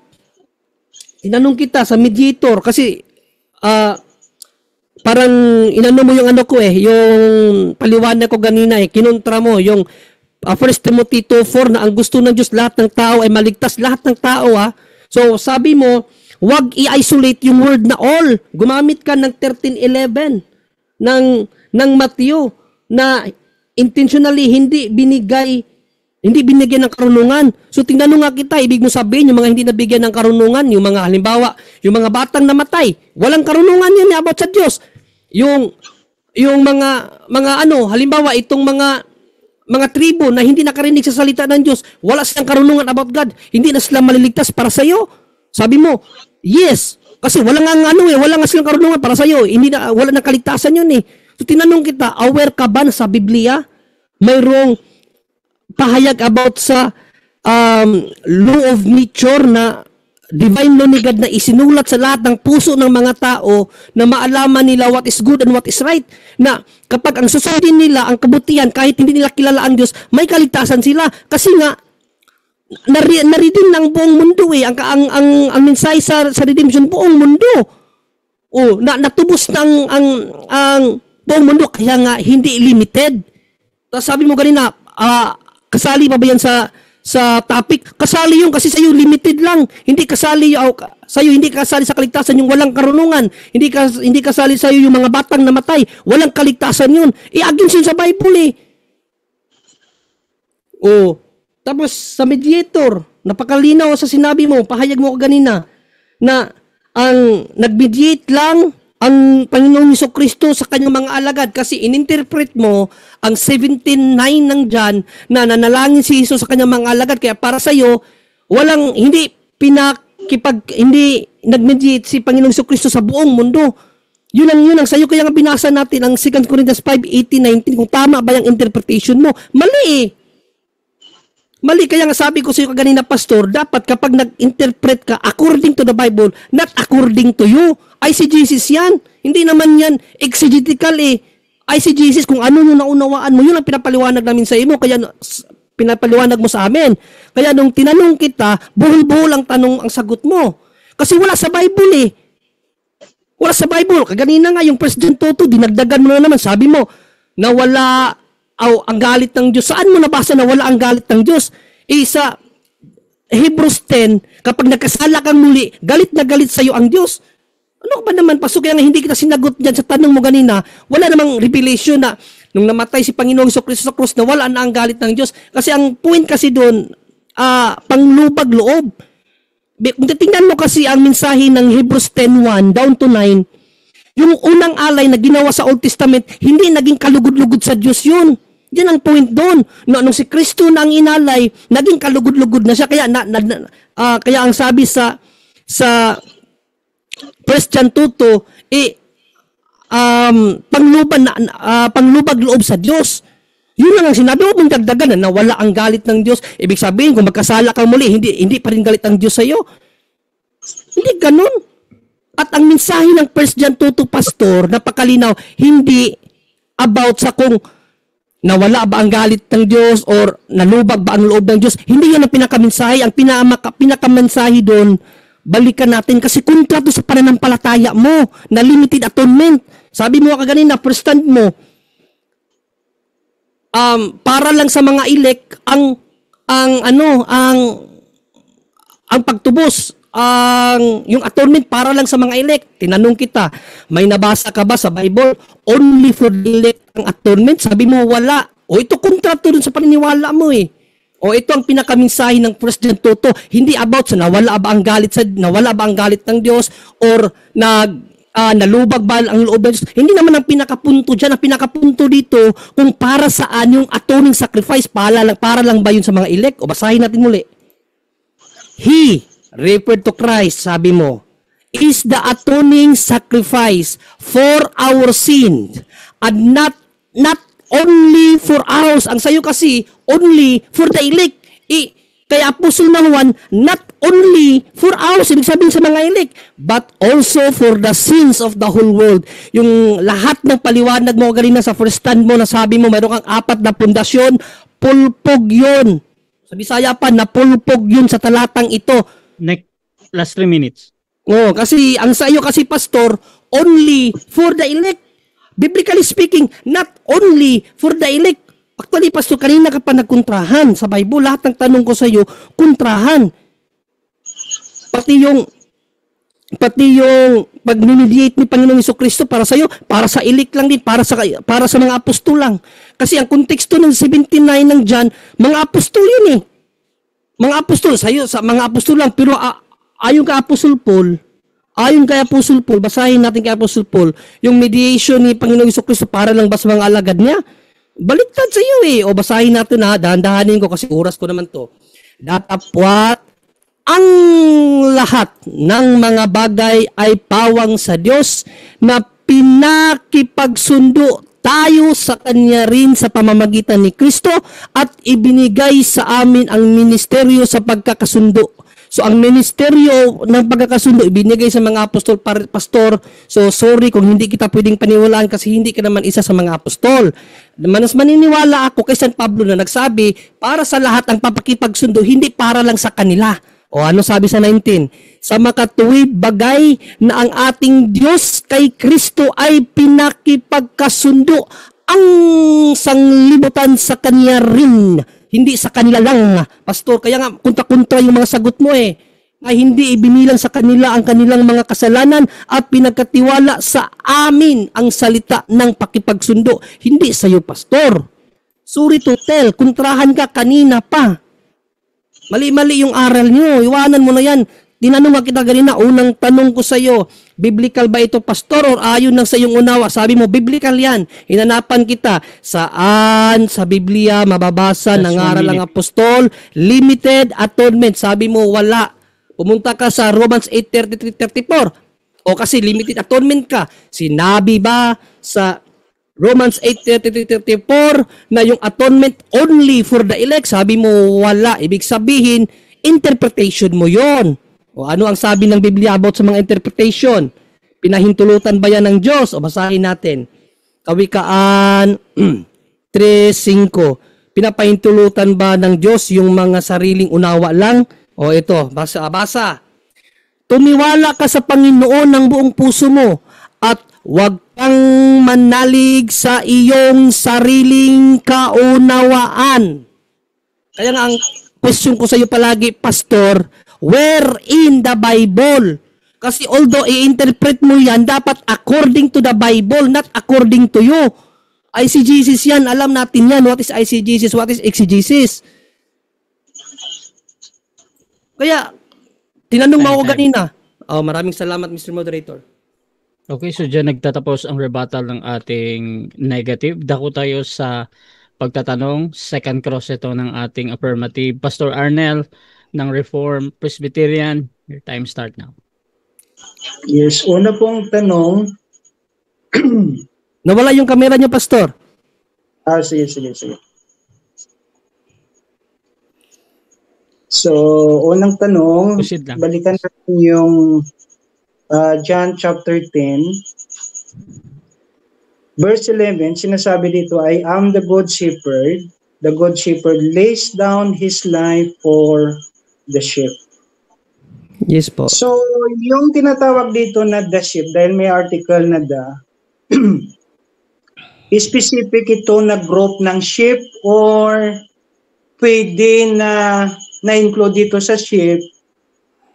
tinanong kita sa mediator, kasi parang inano mo yung yung paliwanag ko ganina kinontra mo yung 1 Timothy 2:4 na ang gusto ng Diyos lahat ng tao ay maligtas, lahat ng tao So sabi mo, wag i-isolate yung word na all. Gumamit ka ng 13:11 ng Matthew na intentionally hindi binigyan ng karunungan. So tingnan nga kita, ibig mo sabihin yung mga hindi nabigyan ng karunungan, yung mga halimbawa, yung mga batang namatay, walang karunungan yan about sa Diyos. Yung yung mga ano, halimbawa itong mga tribo na hindi nakarinig sa salita ng Diyos, wala silang karunungan about God, hindi na sila maliligtas para sa iyo. Sabi mo, yes, kasi wala nga silang karunungan para sa iyo, wala nang kaligtasan yun eh. So tinanong kita, aware ka ba na sa Biblia mayroong pahayag about sa law of nature na divine law ni God na isinulat sa lahat ng puso ng mga tao na maalaman nila what is good and what is right, na kapag ang susundin nila ang kabutihan kahit hindi nila kilala ang Diyos, may kaligtasan sila kasi nga na-redeem ng buong mundo eh, ang mensahe sa redemption buong mundo. Natubos ng ang buong mundo, kaya nga hindi limited. Tapos sabi mo kanina, kasali pa ba yan sa topic? Kasali yun kasi sa'yo limited lang. Hindi kasali sa'yo, hindi kasali sa kaligtasan yung walang karunungan. Hindi kasali sa'yo yung mga batang namatay. Walang kaligtasan yun. Against yun sa Bible eh. Tapos sa mediator, napakalinaw sa sinabi mo, pahayag mo kanina, na ang nag-mediate lang ang Panginoong Jesucristo sa kanyang mga alagad kasi ininterpret mo ang 17:9 ng John na nanalangin si Jesus sa kanyang mga alagad, kaya para sa iyo hindi nag-mediate si Panginoong Jesucristo sa buong mundo. Yun ang sa iyo, kaya nga binasa natin ang 2 Corinthians 5:18-19 kung tama ba yung interpretation mo. Mali, kaya nga sabi ko sa iyo kanina, Pastor, dapat kapag nag-interpret ka according to the Bible, not according to you. ICGCs yan. Hindi naman yan exegetical eh. ICGCs, kung ano yung naunawaan mo, yun ang pinapaliwanag namin sa iyo, kaya pinapaliwanag mo sa amin. Kaya nung tinanong kita, buhol-buhol ang tanong ang sagot mo. Kasi wala sa Bible eh. Wala sa Bible. Kaganina nga yung President Toto, dinagdagan mo na naman, sabi mo, na wala ang galit ng Diyos. Saan mo nabasa na wala ang galit ng Diyos? Sa Hebrews 10, kapag nagkasala kang muli, galit na galit sa iyo ang Diyos. Ano ba naman, Pastor? Kaya nga hindi kita sinagot dyan sa tanong mo ganina. Wala namang revelation na nung namatay si Panginoong Jesucristo sa krus na wala na ang galit ng Diyos. Kasi ang point kasi doon, panglubag loob. Kung titingnan mo kasi ang mensahe ng Hebrews 10:1 down to 9, yung unang alay na ginawa sa Old Testament, hindi naging kalugod-lugod sa Diyos yun. Yan ang point doon. Nung si Kristo na ang inalay, naging kalugod-lugod na siya. Kaya, kaya ang sabi sa 1 John 2:2, panglubag loob sa Diyos. Yun lang ang sinabi mo, mong dagdagan na wala ang galit ng Diyos. Ibig sabihin, kung magkasala kang muli, hindi pa rin galit ang Diyos sa iyo. Hindi ganun. At ang mensahe ng 1 John 2:2, Pastor, napakalinaw, hindi about sa kung nawala ba ang galit ng Diyos or nalubag ba ang loob ng Diyos. Hindi yan ang pinakamensahe. Ang pinakamensahe doon, balikan natin kasi kontra to sa pananampalataya mo na limited atonement. Sabi mo kaganina, first stand mo, para lang sa mga elect ang pagtubos, yung atonement para lang sa mga elect. Tinanong kita, may nabasa ka ba sa Bible only for the elect ang atonement? Sabi mo wala. Ito kontra to dun sa paniniwala mo eh. Ito ang pinakaminsahe ng President Toto. Hindi about sa nawala ba ang galit ng Diyos or nalubag ba ang loob ng Diyos. Hindi naman ang pinakapunto dyan. Ang pinakapunto dito kung para saan yung atoning sacrifice, para lang ba yun sa mga elect? O basahin natin muli. He, referred to Christ, sabi mo, is the atoning sacrifice for our sin and not only for ours. Ang sayo kasi, only for the elect. Kaya Apostol na Juan, not only for ours, ibig sabihin sa mga elect, but also for the sins of the whole world. Yung lahat ng paliwanag mo kanina sa first stand mo, na sabi mo, mayroon kang 4 na pundasyon, pulpog yun. Sa Bisaya pa, napulpog yun sa talatang ito. Last 3 minutes. Kasi ang sayo kasi, Pastor, only for the elect. Biblically speaking, not only for the elect. Actually, Pastor, kanina ka pa nagkontrahan sa Bible. Lahat ng tanong ko sa iyo, kontrahan. Pati yung pag-mediate ni Panginoong Jesucristo para sa iyo, para sa elect lang din, para sa mga apostol lang. Kasi ang konteksto ng 17:9 ng John, mga apostol yun eh. Mga apostol, sa iyo, sa mga apostol lang. Pero ayon ka Apostol Paul, Ayon kay Apostle Paul, basahin natin kay Apostle Paul, yung mediation ni Panginoong Jesucristo para lang ba sa mga alagad niya? Baliktad sa iyo eh. O basahin natin ha, dahan-dahanin ko kasi oras ko naman to. Datapwat ang lahat ng mga bagay ay pawang sa Diyos na pinakipagsundo tayo sa Kanya rin sa pamamagitan ni Kristo at ibinigay sa amin ang ministeryo sa pagkakasundo. So ang ministeryo ng pagkakasundo ibinigay sa mga apostol, pastor. So sorry kung hindi kita pwedeng paniwalaan kasi hindi ka naman isa sa mga apostol. Mas maniniwala ako kay San Pablo na nagsabi, para sa lahat ang papakipagsundo, hindi para lang sa kanila. O ano sabi sa 19? Sa makatuwid bagay na ang ating Diyos kay Kristo ay pinakipagkasundo ang sanglibutan sa Kanya rin. Hindi sa kanila lang, Pastor. Kaya nga, kontra-kontra yung mga sagot mo eh. Ay hindi ibinilang sa kanila ang kanilang mga kasalanan at pinagkatiwala sa amin ang salita ng pakipagsundo. Hindi sa iyo, Pastor. Sorry to tell, kontrahan ka kanina pa. Mali-mali yung aral nyo. Iwanan mo na yan. Tinanong nga kita ganina, unang tanong ko sa iyo, biblical ba ito, Pastor, or ayon lang sa iyong unawa? Sabi mo, biblical yan. Hinanapan kita, saan sa Biblia mababasa ng aral ng apostol, limited atonement? Sabi mo, wala. Pumunta ka sa Romans 8:33-34. O kasi limited atonement ka. Sinabi ba sa Romans 8:33-34 na yung atonement only for the elect? Sabi mo, wala. Ibig sabihin, interpretation mo yon. O ano ang sabi ng Biblia about sa mga interpretation? Pinahintulutan ba yan ng Diyos? O basahin natin. Kawikaan 3:5. Pinapahintulutan ba ng Diyos yung mga sariling unawa lang? O ito, basa. Tumiwala ka sa Panginoon ng buong puso mo at huwag kang manalig sa iyong sariling kaunawaan. Kaya nga ang question ko sa iyo palagi, Pastor, where in the Bible? Kasi although i-interpret mo yan, dapat according to the Bible, not according to you. ICGCs yan, alam natin yan. What is ICGCs? What is exegesis? Kaya, tinanong mo ako ganina. Oh, maraming salamat, Mr. Moderator. Okay, so dyan nagtatapos ang rebuttal ng ating negative. Dako tayo sa pagtatanong. Second cross ito ng ating affirmative. Pastor Arnel ng Reformed Presbyterian, your time start now. Yes, una pong tanong. Nawala yung camera niyo, Pastor. Sige. So, unang tanong, balikan natin yung John chapter 10, verse 11, sinasabi dito, I am the good shepherd. The good shepherd lays down his life for the sheep. Yes po. So, yung tinatawag dito na the sheep, dahil may article na the, specific ito na group ng sheep or pwede na-include dito sa sheep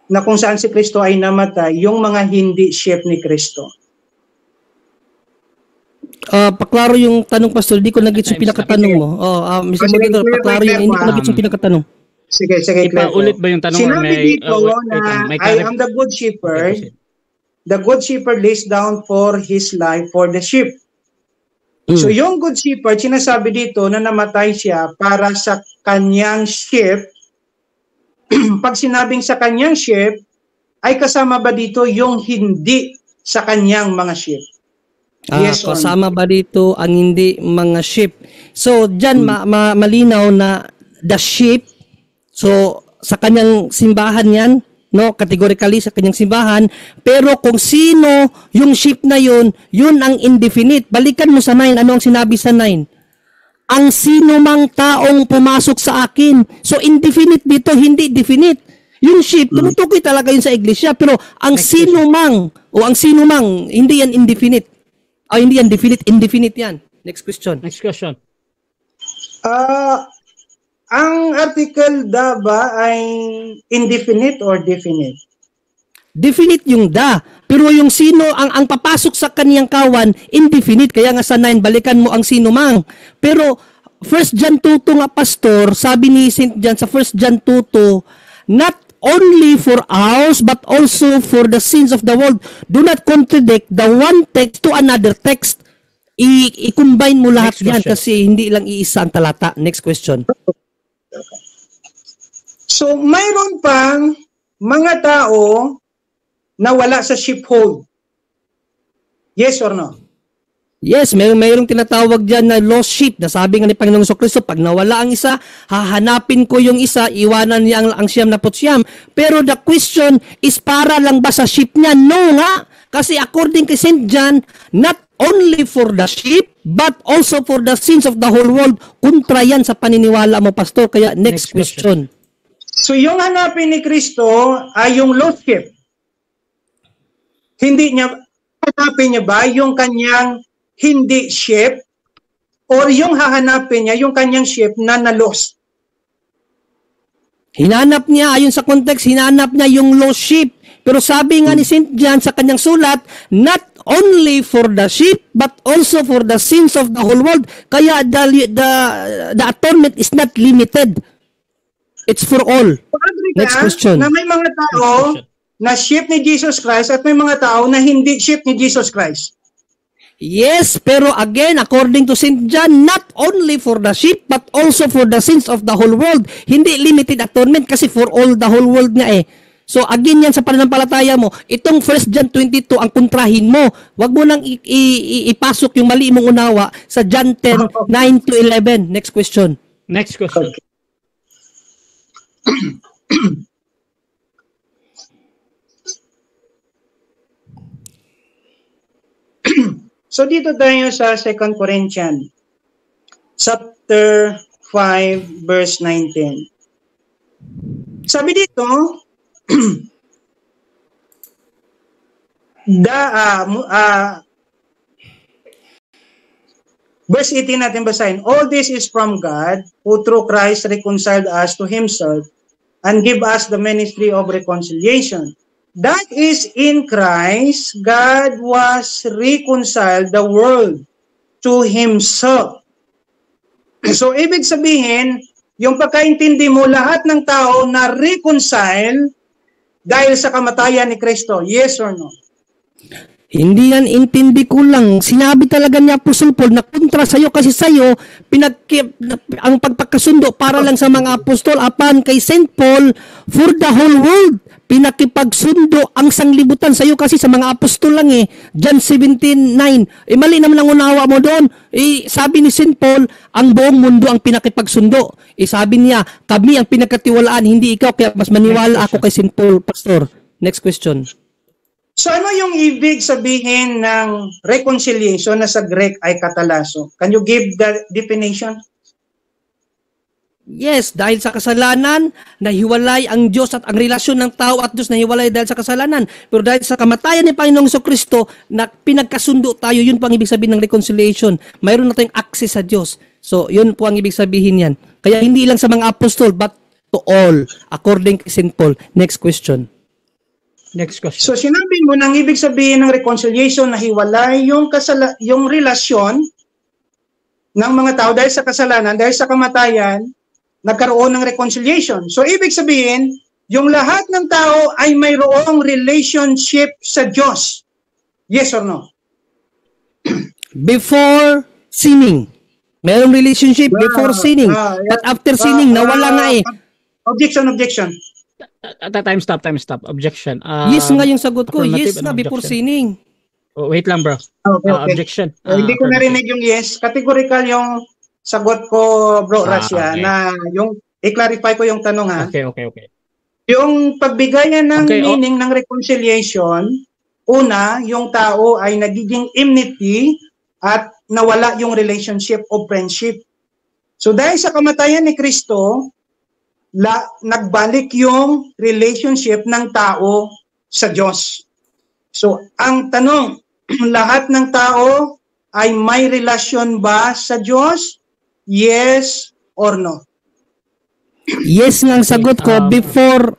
na kung saan si Kristo ay namatay, yung mga hindi sheep ni Kristo. Paklaro yung tanong, Pastor. Di ko nag-gets yung pinakatanong mo. Mr. Moderator, paklaro yung hindi ko nag-gets yung pinakatanong. Sige. Ipa-ulit ba yung tanong? Sinabi dito na I am the good shepherd. The good shepherd lays down for his life for the sheep. So yung good shepherd, sinasabi dito na namatay siya para sa kanyang sheep. Pag sinabing sa kanyang sheep, ay kasama ba dito yung hindi sa kanyang mga sheep? Yes, kasama ba dito ang hindi mga sheep? So, dyan malinaw na the sheep, so sa kanyang simbahan yan, no, categorically sa kanyang simbahan, pero kung sino yung sheep na yun ang indefinite. Balikan mo sa 9, ano ang sinabi sa 9? Ang sino mang taong pumasok sa akin. So, indefinite dito, hindi definite. Yung sheep, tinutukoy talaga yun sa iglesia, pero ang sino mang, hindi yan indefinite. Hindi yan definite, indefinite yan. Next question. Ang article da ba ay indefinite or definite? Definite yung da. Pero yung sino ang papasok sa kaniyang kawan, indefinite. Kaya nga sa 9, balikan mo ang sino mang. Pero 1 John 2 nga, Pastor, sabi ni St. John sa 1 John 2, not only for ours but also for the sins of the world. Do not contradict the one text to another text. I-combine mo lahat Next yan question. kasi hindi lang iisa ang talata. Next question. So, mayroon pang mga tao na wala sa sheepfold. Yes or no? Yes, mayroong tinatawag dyan na lost sheep. Nasabi nga ni Panginoong Kristo, pag nawala ang isa, hahanapin ko yung isa, iwanan niya ang siyam na putsyam. Pero the question is, para lang ba sa sheep niya? No nga. Kasi according kay St. John, not only for the sheep, but also for the sins of the whole world. Kontra yan sa paniniwala mo, Pastor. Kaya next question. So, yung hanapin ni Kristo ay yung lost sheep. Hanapin niya ba yung kanyang hindi sheep or yung hahanapin niya yung kanyang sheep na na-lost? Hinanap niya, ayon sa context, hinanap niya yung lost sheep. Pero sabi nga ni St. John sa kanyang sulat, not only for the sheep, but also for the sins of the whole world. Kaya the atonement is not limited. It's for all. Next question. Na may mga tao na sheep ni Jesus Christ at may mga tao na hindi sheep ni Jesus Christ. Yes, pero again, according to St. John, not only for the sheep, but also for the sins of the whole world. Hindi limited atonement kasi for all the whole world nga eh. So again yan sa pananampalataya mo, itong 1 John 22 ang kontrahin mo. Huwag mo nang ipasok yung mali mong unawa sa John 10, 9 to 11. Next question. Next question. So dito tayo sa 2 Corinthians chapter 5 verse 19. Sabi dito, verse 18 natin basahin. All this is from God, who through Christ reconciled us to Himself and give us the ministry of reconciliation. That is, in Christ, God was reconciled the world to Himself. So, ibig sabihin, yung pagkaintindi mo, lahat ng tao na reconcile dahil sa kamatayan ni Kristo. Yes or no? Hindi yan, intindi ko lang. Sinabi talaga ni Apostol Paul na kontra sa'yo kasi sa'yo, ang pagpagkasundo para lang sa mga apostol, apan kay St. Paul, for the whole world, pinakipagsundo ang sanglibutan sa'yo kasi sa mga apostol lang eh. John 17:9. Mali naman ang unawa mo doon. Sabi ni St. Paul, ang buong mundo ang pinakipagsundo. Sabi niya, kami ang pinakatiwalaan, hindi ikaw, kaya mas maniwala ako kay St. Paul, Pastor. Next question. So ano yung ibig sabihin ng reconciliation na sa Greek ay katalaso? Can you give the definition? Yes, dahil sa kasalanan, nahiwalay ang Diyos at ang relasyon ng tao at Diyos nahiwalay dahil sa kasalanan. Pero dahil sa kamatayan ni Panginoong Jesucristo, na pinagkasundo tayo, yun po ang ibig sabihin ng reconciliation. Mayroon na tayong access sa Diyos. So, yun po ang ibig sabihin yan. Kaya hindi lang sa mga apostol, but to all, according to St. Paul. Next question. Next question. So sinabi mo nang ibig sabihin ng reconciliation na hiwalay yung relasyon ng mga tao dahil sa kasalanan, dahil sa kamatayan, nagkaroon ng reconciliation. So ibig sabihin, yung lahat ng tao ay mayroong relationship sa Diyos. Yes or no? Before sinning. Mayroong relationship before sinning. But after sinning, nawala nga eh. Objection. Time stop. Objection. Yes nga yung sagot ko. Yes nga before sinning. Oh, wait lang, bro. Okay. Objection. Hindi ko narinig yung yes. Categorical yung sagot ko, bro Rasya, okay. na yung i-clarify ko yung tanong ha. Okay. Yung pagbigayan ng meaning ng reconciliation, una, yung tao ay nagiging enmity at nawala yung relationship of friendship. So dahil sa kamatayan ni Kristo, nagbalik yung relationship ng tao sa Diyos. So, ang tanong, lahat ng tao ay may relasyon ba sa Diyos? Yes or no? Yes nga ang sagot ko before...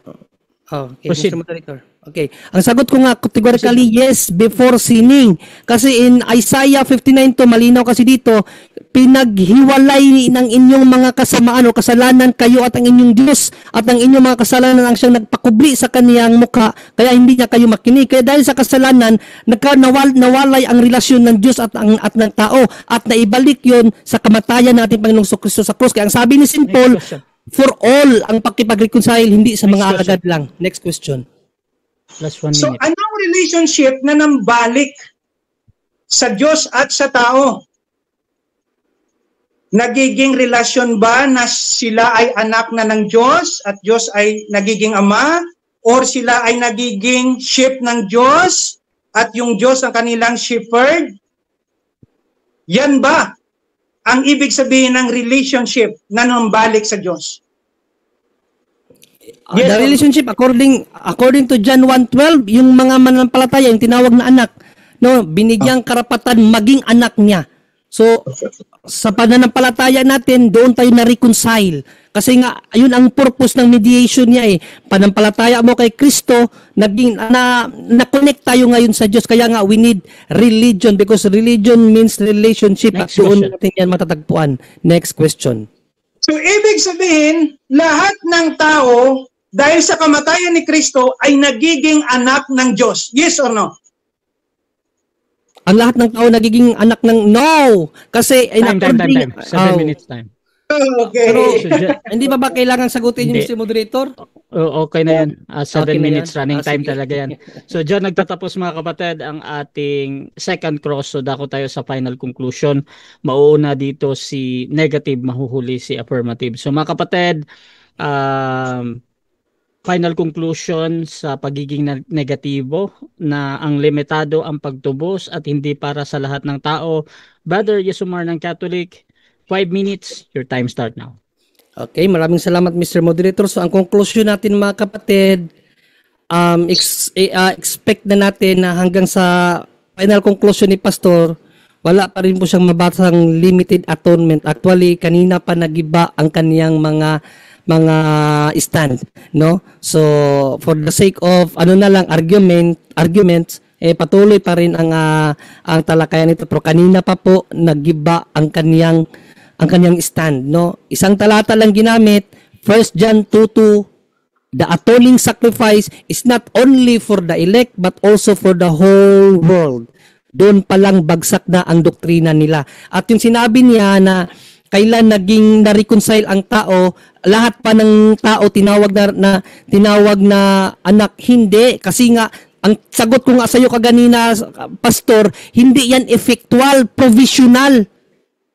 Proceed. Mr. Moderator. Okay. Ang sagot ko nga, categorically, yes, before sinning. Kasi in Isaiah 59 to, malinaw kasi dito, pinaghiwalay ng inyong mga kasamaan o kasalanan kayo at ang inyong Diyos at ang inyong mga kasalanan ang siyang nagpakubli sa kaniyang mukha, kaya hindi niya kayo makinig. Kaya dahil sa kasalanan, nawalay ang relasyon ng Diyos at ng tao at naibalik yon sa kamatayan natin Panginoong Kristo sa krus. Kaya ang sabi ni St. Paul, for all ang pakipag-reconcile, hindi sa mga alagad lang. Next question. Last 1 So minute. anong relationship na nambalik sa Diyos at sa tao? Nagiging relasyon ba na sila ay anak na ng Diyos at Diyos ay nagiging ama? Or sila ay nagiging sheep ng Diyos at yung Diyos ang kanilang shepherd? Yan ba ang ibig sabihin ng relationship na nambalik sa Diyos? Yes, The relationship according to John 1:12, yung mga mananampalataya, yung tinawag na anak, no, binigyang karapatan maging anak niya. So sa pananampalataya natin, doon tayo na-reconcile. Kasi nga, ayun ang purpose ng mediation niya eh. Panampalataya mo kay Kristo, na-connect tayo ngayon sa Diyos. Kaya nga, we need religion because religion means relationship. Next at doon question. natin yan matatagpuan. Next question. So ibig sabihin, lahat ng tao dahil sa kamatayan ni Kristo ay nagiging anak ng Diyos. Yes or no? Ang lahat ng tao nagiging anak ng no. Kasi Time. 7 minutes time. Okay. Pero So, hindi ba kailangan sagutin yung Hindi. Mr. Moderator? Okay na yan. 7 Okay na minutes yan. running time Sige. talaga yan. So dyan nagtatapos mga kapatid ang ating second cross. So dako tayo sa final conclusion. Mauuna dito si negative, mahuhuli si affirmative. So mga kapatid, final conclusion sa pagiging negatibo na ang limitado ang pagtubos at hindi para sa lahat ng tao. Brother Yesumar ng Catholic, 5 minutes, your time start now. Okay, maraming salamat Mr. Moderator. So ang conclusion natin mga kapatid, expect na natin na hanggang sa final conclusion ni Pastor, wala pa rin po siyang mabasang limited atonement. Actually, kanina pa nagiba ang kaniyang mga stand, no? So for the sake of arguments, patuloy pa rin ang talakayan nito, pero kanina pa po nagiba ang kaniyang stand, no? Isang talata lang ginamit, 1 John 2:2, the atoning sacrifice is not only for the elect but also for the whole world. Doon pa lang bagsak na ang doktrina nila. At yung sinabi niya na kailan naging na-reconcile ang tao, lahat pa ng tao tinawag na anak, hindi. Kasi nga, ang sagot ko nga sa iyo kaganina, Pastor, hindi yan effectual, provisional.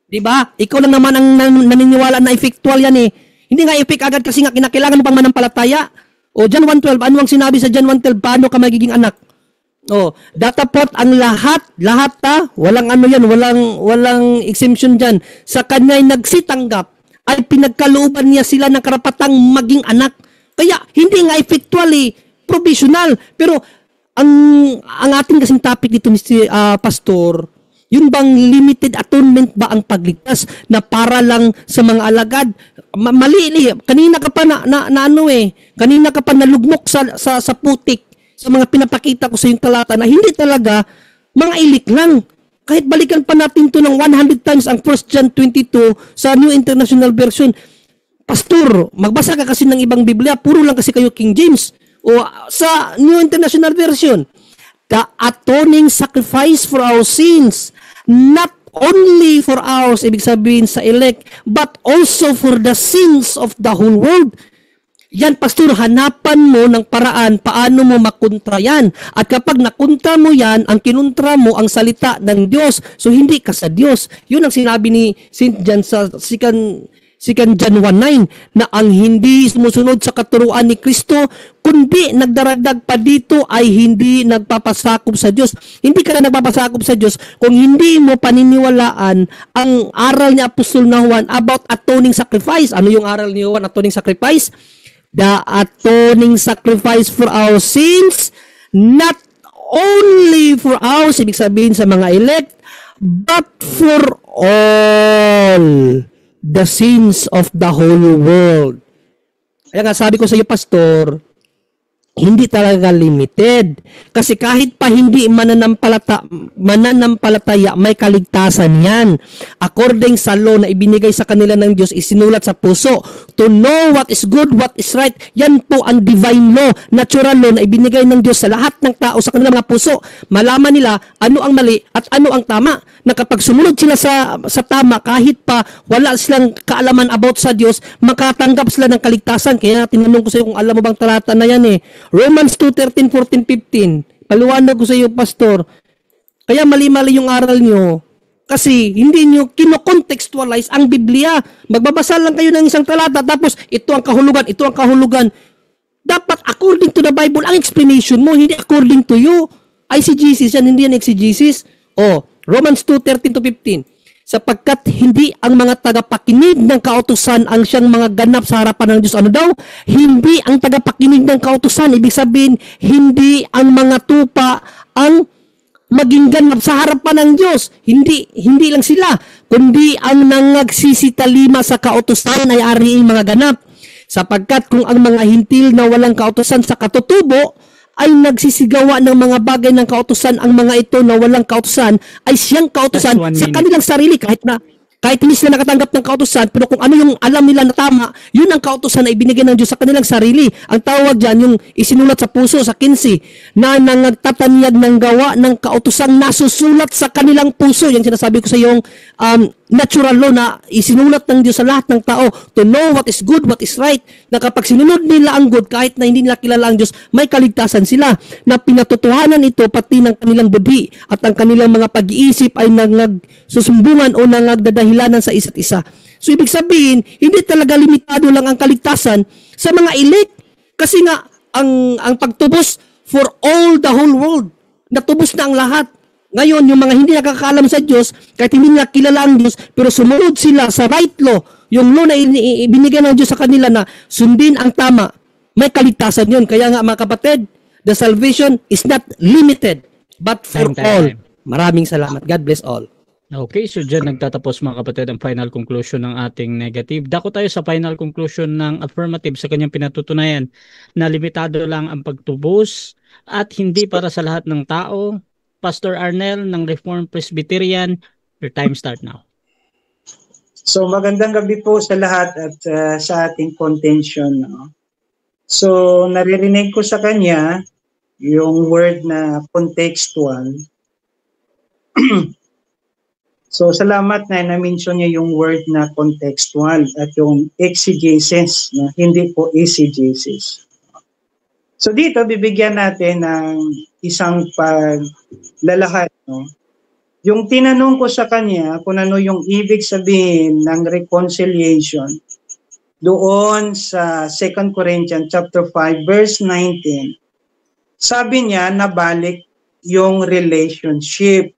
Diba? Ikaw lang naman ang naniniwala na effectual yan eh. Hindi nga effect agad kasi nga kinakailangan mo pang manampalataya. O John 1:12, ano ang sinabi sa John 1:12? Paano ka magiging anak? Oh, datapot ang lahat walang ano yan, walang exemption diyan. Sa kanya ay nagsitanggap, ay pinagkalooban niya sila ng karapatang maging anak. Kaya hindi nga effectually provisional. Pero ang ating kasing topic dito Mr. Pastor, yun bang limited atonement ba ang pagligtas na para lang sa mga alagad? Mali. Kanina ka pa kanina ka pa nalugmok sa putik. Sa mga pinapakita ko sa yung talata na hindi talaga mga ilik lang. Kahit balikan pa natin to ng 100 times ang 1 John 22 sa New International Version. Pastor, magbasa ka kasi ng ibang Biblia, puro lang kasi kayo King James. O sa New International Version, the atoning sacrifice for our sins, not only for ours, ibig sabihin sa elect, but also for the sins of the whole world. Yan, Pastor, hanapan mo ng paraan paano mo makontra yan. At kapag nakontra mo yan, ang kinontra mo ang salita ng Diyos. So, hindi ka sa Diyos. Yun ang sinabi ni St. John sa 2 John 1:9 na ang hindi sumusunod sa katuruan ni Kristo, kundi nagdaragdag pa dito ay hindi nagpapasakop sa Diyos. Hindi ka na nagpapasakop sa Diyos kung hindi mo paniniwalaan ang aral ni Apostol na Juan about atoning sacrifice. Ano yung aral ni Juan, atoning sacrifice? The atoning sacrifice for our sins, not only for ours, ibig sabihin sa mga elect, but for all the sins of the whole world. Kaya nga sabi ko sa iyo, Pastor, hindi talaga limited. Kasi kahit pa hindi mananampalataya, may kaligtasan yan. According sa law na ibinigay sa kanila ng Diyos, isinulat sa puso. To know what is good, what is right, yan po ang divine law, natural law na ibinigay ng Diyos sa lahat ng tao sa kanilang mga puso. Malaman nila ano ang mali at ano ang tama. Na kapag sumunod sila sa tama, kahit pa wala silang kaalaman about sa Diyos, makatanggap sila ng kaligtasan. Kaya tinanong ko sa iyo kung alam mo bang talata na yan Romans 2:13, 14, 15. Paliwanag ko sa iyo, Pastor. Kaya mali-mali yung aral nyo. Kasi hindi nyo kino-contextualize ang Biblia. Magbabasa lang kayo ng isang talata, tapos ito ang kahulugan, ito ang kahulugan. Dapat according to the Bible ang explanation mo, hindi according to you. ICGCs yan, hindi yan exegesis. Romans 2:13 to 15. Sapagkat hindi ang mga tagapakinig ng kautusan ang siyang mga ganap sa harapan ng Diyos. Ano daw? Hindi ang tagapakinig ng kautusan. Ibig sabihin, hindi ang mga tupa ang maging ganap sa harapan ng Diyos. Hindi lang sila, kundi ang nangagsisitalima sa kautusan ay ariing mga ganap. Sapagkat kung ang mga hintil na walang kautusan sa katutubo ay nagsisigawa ng mga bagay ng kautusan, ang mga ito na walang kautusan ay siyang kautusan sa kanilang sarili kahit hindi sila nakatanggap ng kautusan, pero kung ano yung alam nila na tama, yun ang kautusan na ibinigay ng Diyos sa kanilang sarili. Ang tawag dyan, yung isinulat sa puso, sa 15, na nangagtatanyag ng gawa ng kautusan nasusulat sa kanilang puso. Yan sinasabi ko sa yung natural law na isinulat ng Diyos sa lahat ng tao to know what is good, what is right. Na kapag sinunod nila ang good, kahit na hindi nila kilala ang Diyos, may kaligtasan sila. Na pinatotohanan ito pati ng kanilang budhi at ang kanilang mga pag-iisip ay nagsusumbungan o nagdadahilanan sa isa't isa. So ibig sabihin, hindi talaga limitado lang ang kaligtasan sa mga elect. Kasi nga, ang pagtubos for all the whole world, natubos na ang lahat. Ngayon, yung mga hindi nakakaalam sa Diyos, kahit hindi nila kilala ang Diyos, pero sumunod sila sa right law, yung law na ibinigay ng Diyos sa kanila na sundin ang tama, may kaligtasan yun. Kaya nga mga kapatid, the salvation is not limited, but for all. Maraming salamat. God bless all. Okay, so dyan nagtatapos mga kapatid ang final conclusion ng ating negative. Dako tayo sa final conclusion ng affirmative sa kanyang pinatutunayan na limitado lang ang pagtubos at hindi para sa lahat ng tao. Pastor Arnel ng Reformed Presbyterian, your time start now. So magandang gabi po sa lahat at sa ating contention. So naririnig ko sa kanya yung word na contextual. So salamat na na-mention niya yung word na contextual at yung exegesis, hindi po eisegesis. So dito, bibigyan natin ng isang paglalahad. Yung tinanong ko sa kanya kung ano yung ibig sabihin ng reconciliation doon sa 2 Corinthians chapter 5 verse 19. Sabi niya, nabalik yung relationship.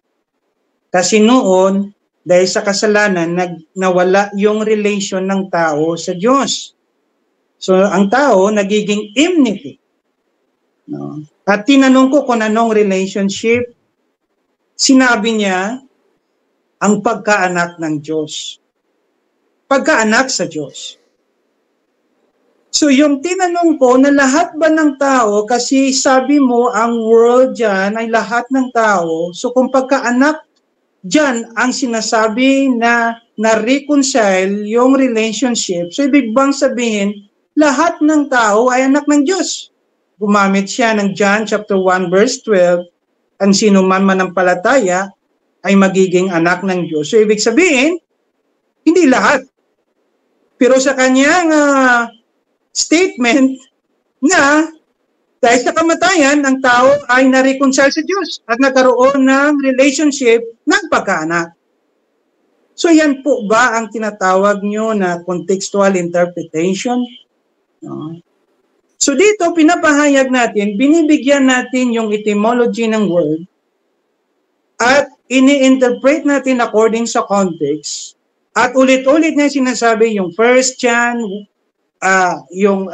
Kasi noon, dahil sa kasalanan, nawala yung relation ng tao sa Diyos. So ang tao nagiging enmity. No. At tinanong ko kung anong relationship, sinabi niya, ang pagkaanak ng Diyos. Pagkaanak sa Diyos. So yung tinanong ko na lahat ba ng tao, kasi sabi mo ang world dyan ay lahat ng tao, so kung pagkaanak dyan ang sinasabi na na-reconcile yung relationship, so ibig bang sabihin, lahat ng tao ay anak ng Diyos. Gumamit siya ng John chapter 1 verse 12, ang sino man manampalataya ay magiging anak ng Diyos. So ibig sabihin, hindi lahat. Pero sa kanyang statement na dahil sa kamatayan, ang tao ay na-reconcile sa Diyos at nagkaroon ng relationship ng pagkaanak. So yan po ba ang tinatawag nyo na contextual interpretation? No? So dito, pinapahayag natin, binibigyan natin yung etymology ng word at ini-interpret natin according sa context. At ulit-ulit na sinasabi yung 1 John, yung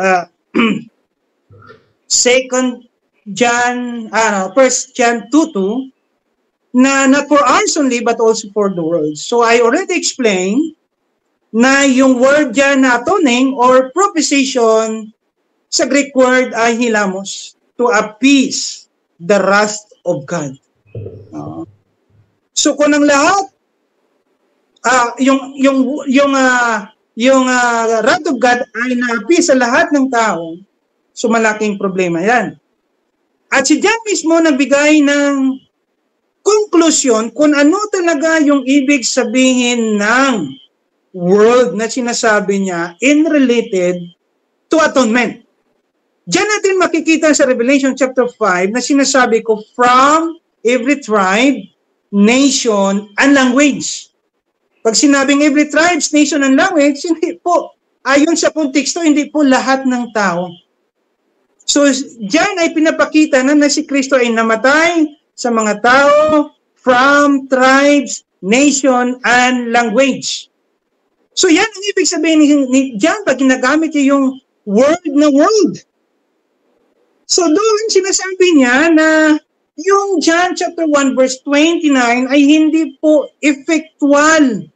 2 John, 1 John 2:2, na not for ours only but also for the world. So I already explained na yung word dyan na atoning or proposition Sa Greek word ay hilamos, to appease the wrath of God. So kung ang lahat yung wrath of God ay na-appease sa lahat ng tao, so malaking problema yan. At si John mismo nagbigay ng konklusyon kung ano talaga yung ibig sabihin ng word na sinasabi niya in related to atonement. Diyan natin makikita sa Revelation chapter 5 na sinasabi ko from every tribe, nation, and language. Pag sinabing every tribe, nation, and language, hindi po. Ayon sa konteksto, hindi po lahat ng tao. So, diyan ay pinapakita na si Kristo ay namatay sa mga tao from tribes, nation, and language. So, yan ang ibig sabihin ni diyan pag ginagamit niya yung word na world. So, doon sinasabi niya na yung John chapter 1 verse 29 ay hindi po effectual.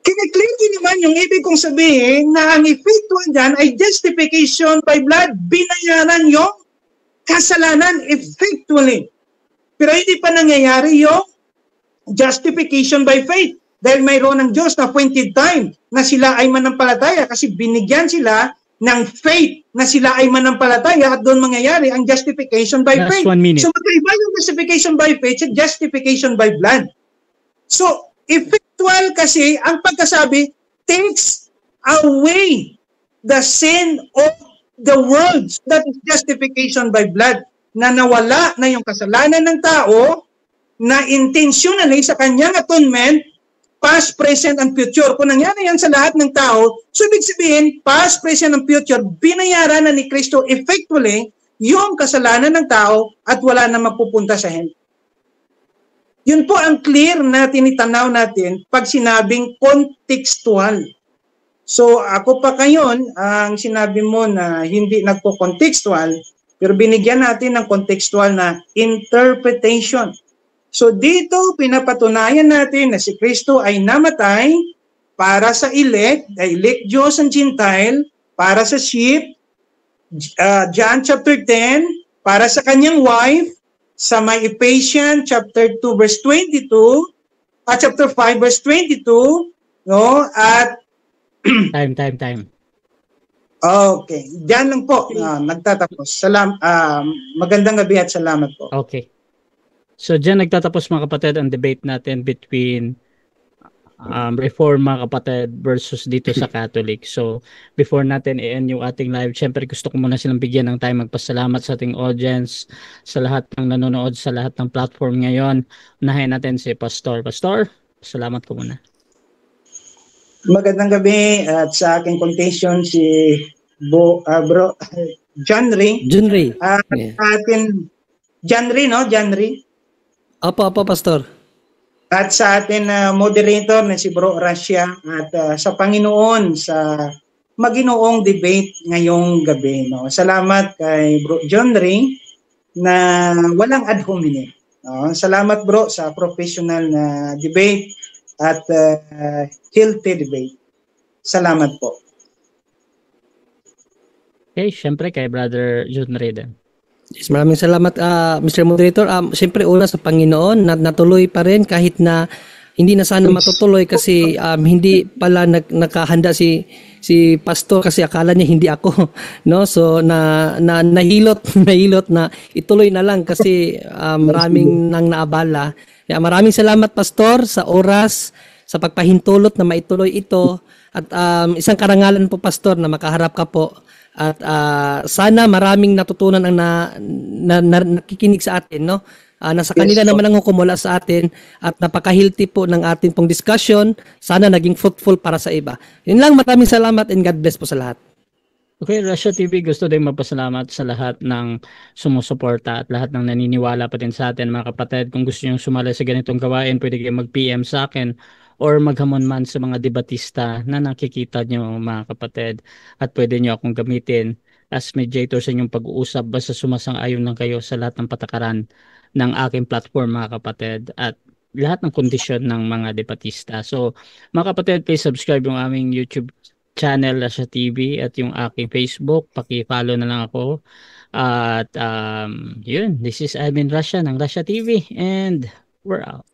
Kiniklear ko naman yung ibig kong sabihin na ang effectual dyan ay justification by blood. Binayaran yung kasalanan effectually. Pero hindi pa nangyayari yung justification by faith. Dahil mayroon ng Diyos na appointed time na sila ay manampalataya kasi binigyan sila ng faith na sila ay manampalataya at doon mangyayari ang justification by Last faith. 1 minute. So magkaiba yung justification by faith sa justification by blood. So, effectual kasi ang pagkasabi takes away the sin of the world. That is justification by blood. Na nawala na yung kasalanan ng tao na intentionally sa kanyang atonement, past, present, and future. Kung nangyari yan sa lahat ng tao, so ibig sabihin, past, present, and future, binayaran na ni Kristo effectually yung kasalanan ng tao at wala na magpupunta sa hell. Yun po ang clear na tinitanaw natin pag sinabing contextual. So ako pa ngayon, ang sinabi mo na hindi nagpo-contextual, pero binigyan natin ng contextual na interpretation. So dito pinapatunayan natin na si Kristo ay namatay para sa elect Diyos and Gentile, para sa sheep, John chapter 10, para sa kanyang wife, sa may Ephesians chapter 2 verse 22, at chapter 5 verse 22, no? At Time. okay, diyan lang po nagtatapos. Magandang gabi at salamat po. Okay. So dyan nagtatapos mga kapatid ang debate natin between Reform mga kapatid versus dito sa Catholic. So before natin i-end yung ating live, syempre gusto ko muna silang bigyan ng time magpasalamat sa ating audience, sa lahat ng nanonood sa lahat ng platform ngayon. Unahin natin si Pastor. Pastor, salamat ko muna. Magandang gabi at sa aking contention si Bro John Ray. John Ray. Yeah. Atin John Ray, no? John Ray. Opo, Pastor. At sa atin moderator na si Bro Russia at sa Panginoon sa maginoong debate ngayong gabi. No? Salamat kay Bro John Ray na walang ad hominem. No? Salamat bro sa professional na debate at healthy debate. Salamat po. Okay, syempre kay Brother John Ray din. Yes, maraming salamat Mr. Moderator. Siyempre una sa Panginoon na natuloy pa rin kahit na hindi na sana matutuloy kasi hindi pala nakahanda si pastor kasi akala niya hindi ako, no? So nahilot na ituloy na lang kasi maraming nang naabala. Kaya maraming salamat pastor sa oras, sa pagpahintulot na maituloy ito at isang karangalan po pastor na makaharap ka po. At sana maraming natutunan ang nakikinig sa atin, no? Nasa kanila naman ang hukumula sa atin at napaka-healthy po ng ating pong discussion. Sana naging fruitful para sa iba. Yun lang, maraming salamat and God bless po sa lahat. Okay, Russia TV, gusto din magpasalamat sa lahat ng sumusuporta at lahat ng naniniwala pa din sa atin mga kapatid. Kung gusto nyo sumali sa ganitong gawain, pwede kayo mag-PM sa akin or maghamon man sa mga debatista na nakikita nyo mga kapatid at pwede nyo akong gamitin as mediator sa inyong pag-uusap basta sumasang-ayon lang kayo sa lahat ng patakaran ng aking platform mga kapatid at lahat ng kondisyon ng mga debatista. So mga kapatid, please subscribe yung aming YouTube channel Rasha TV at yung aking Facebook. Paki-follow na lang ako. At yun, this is Alvin Rasha ng Rasha TV and we're out.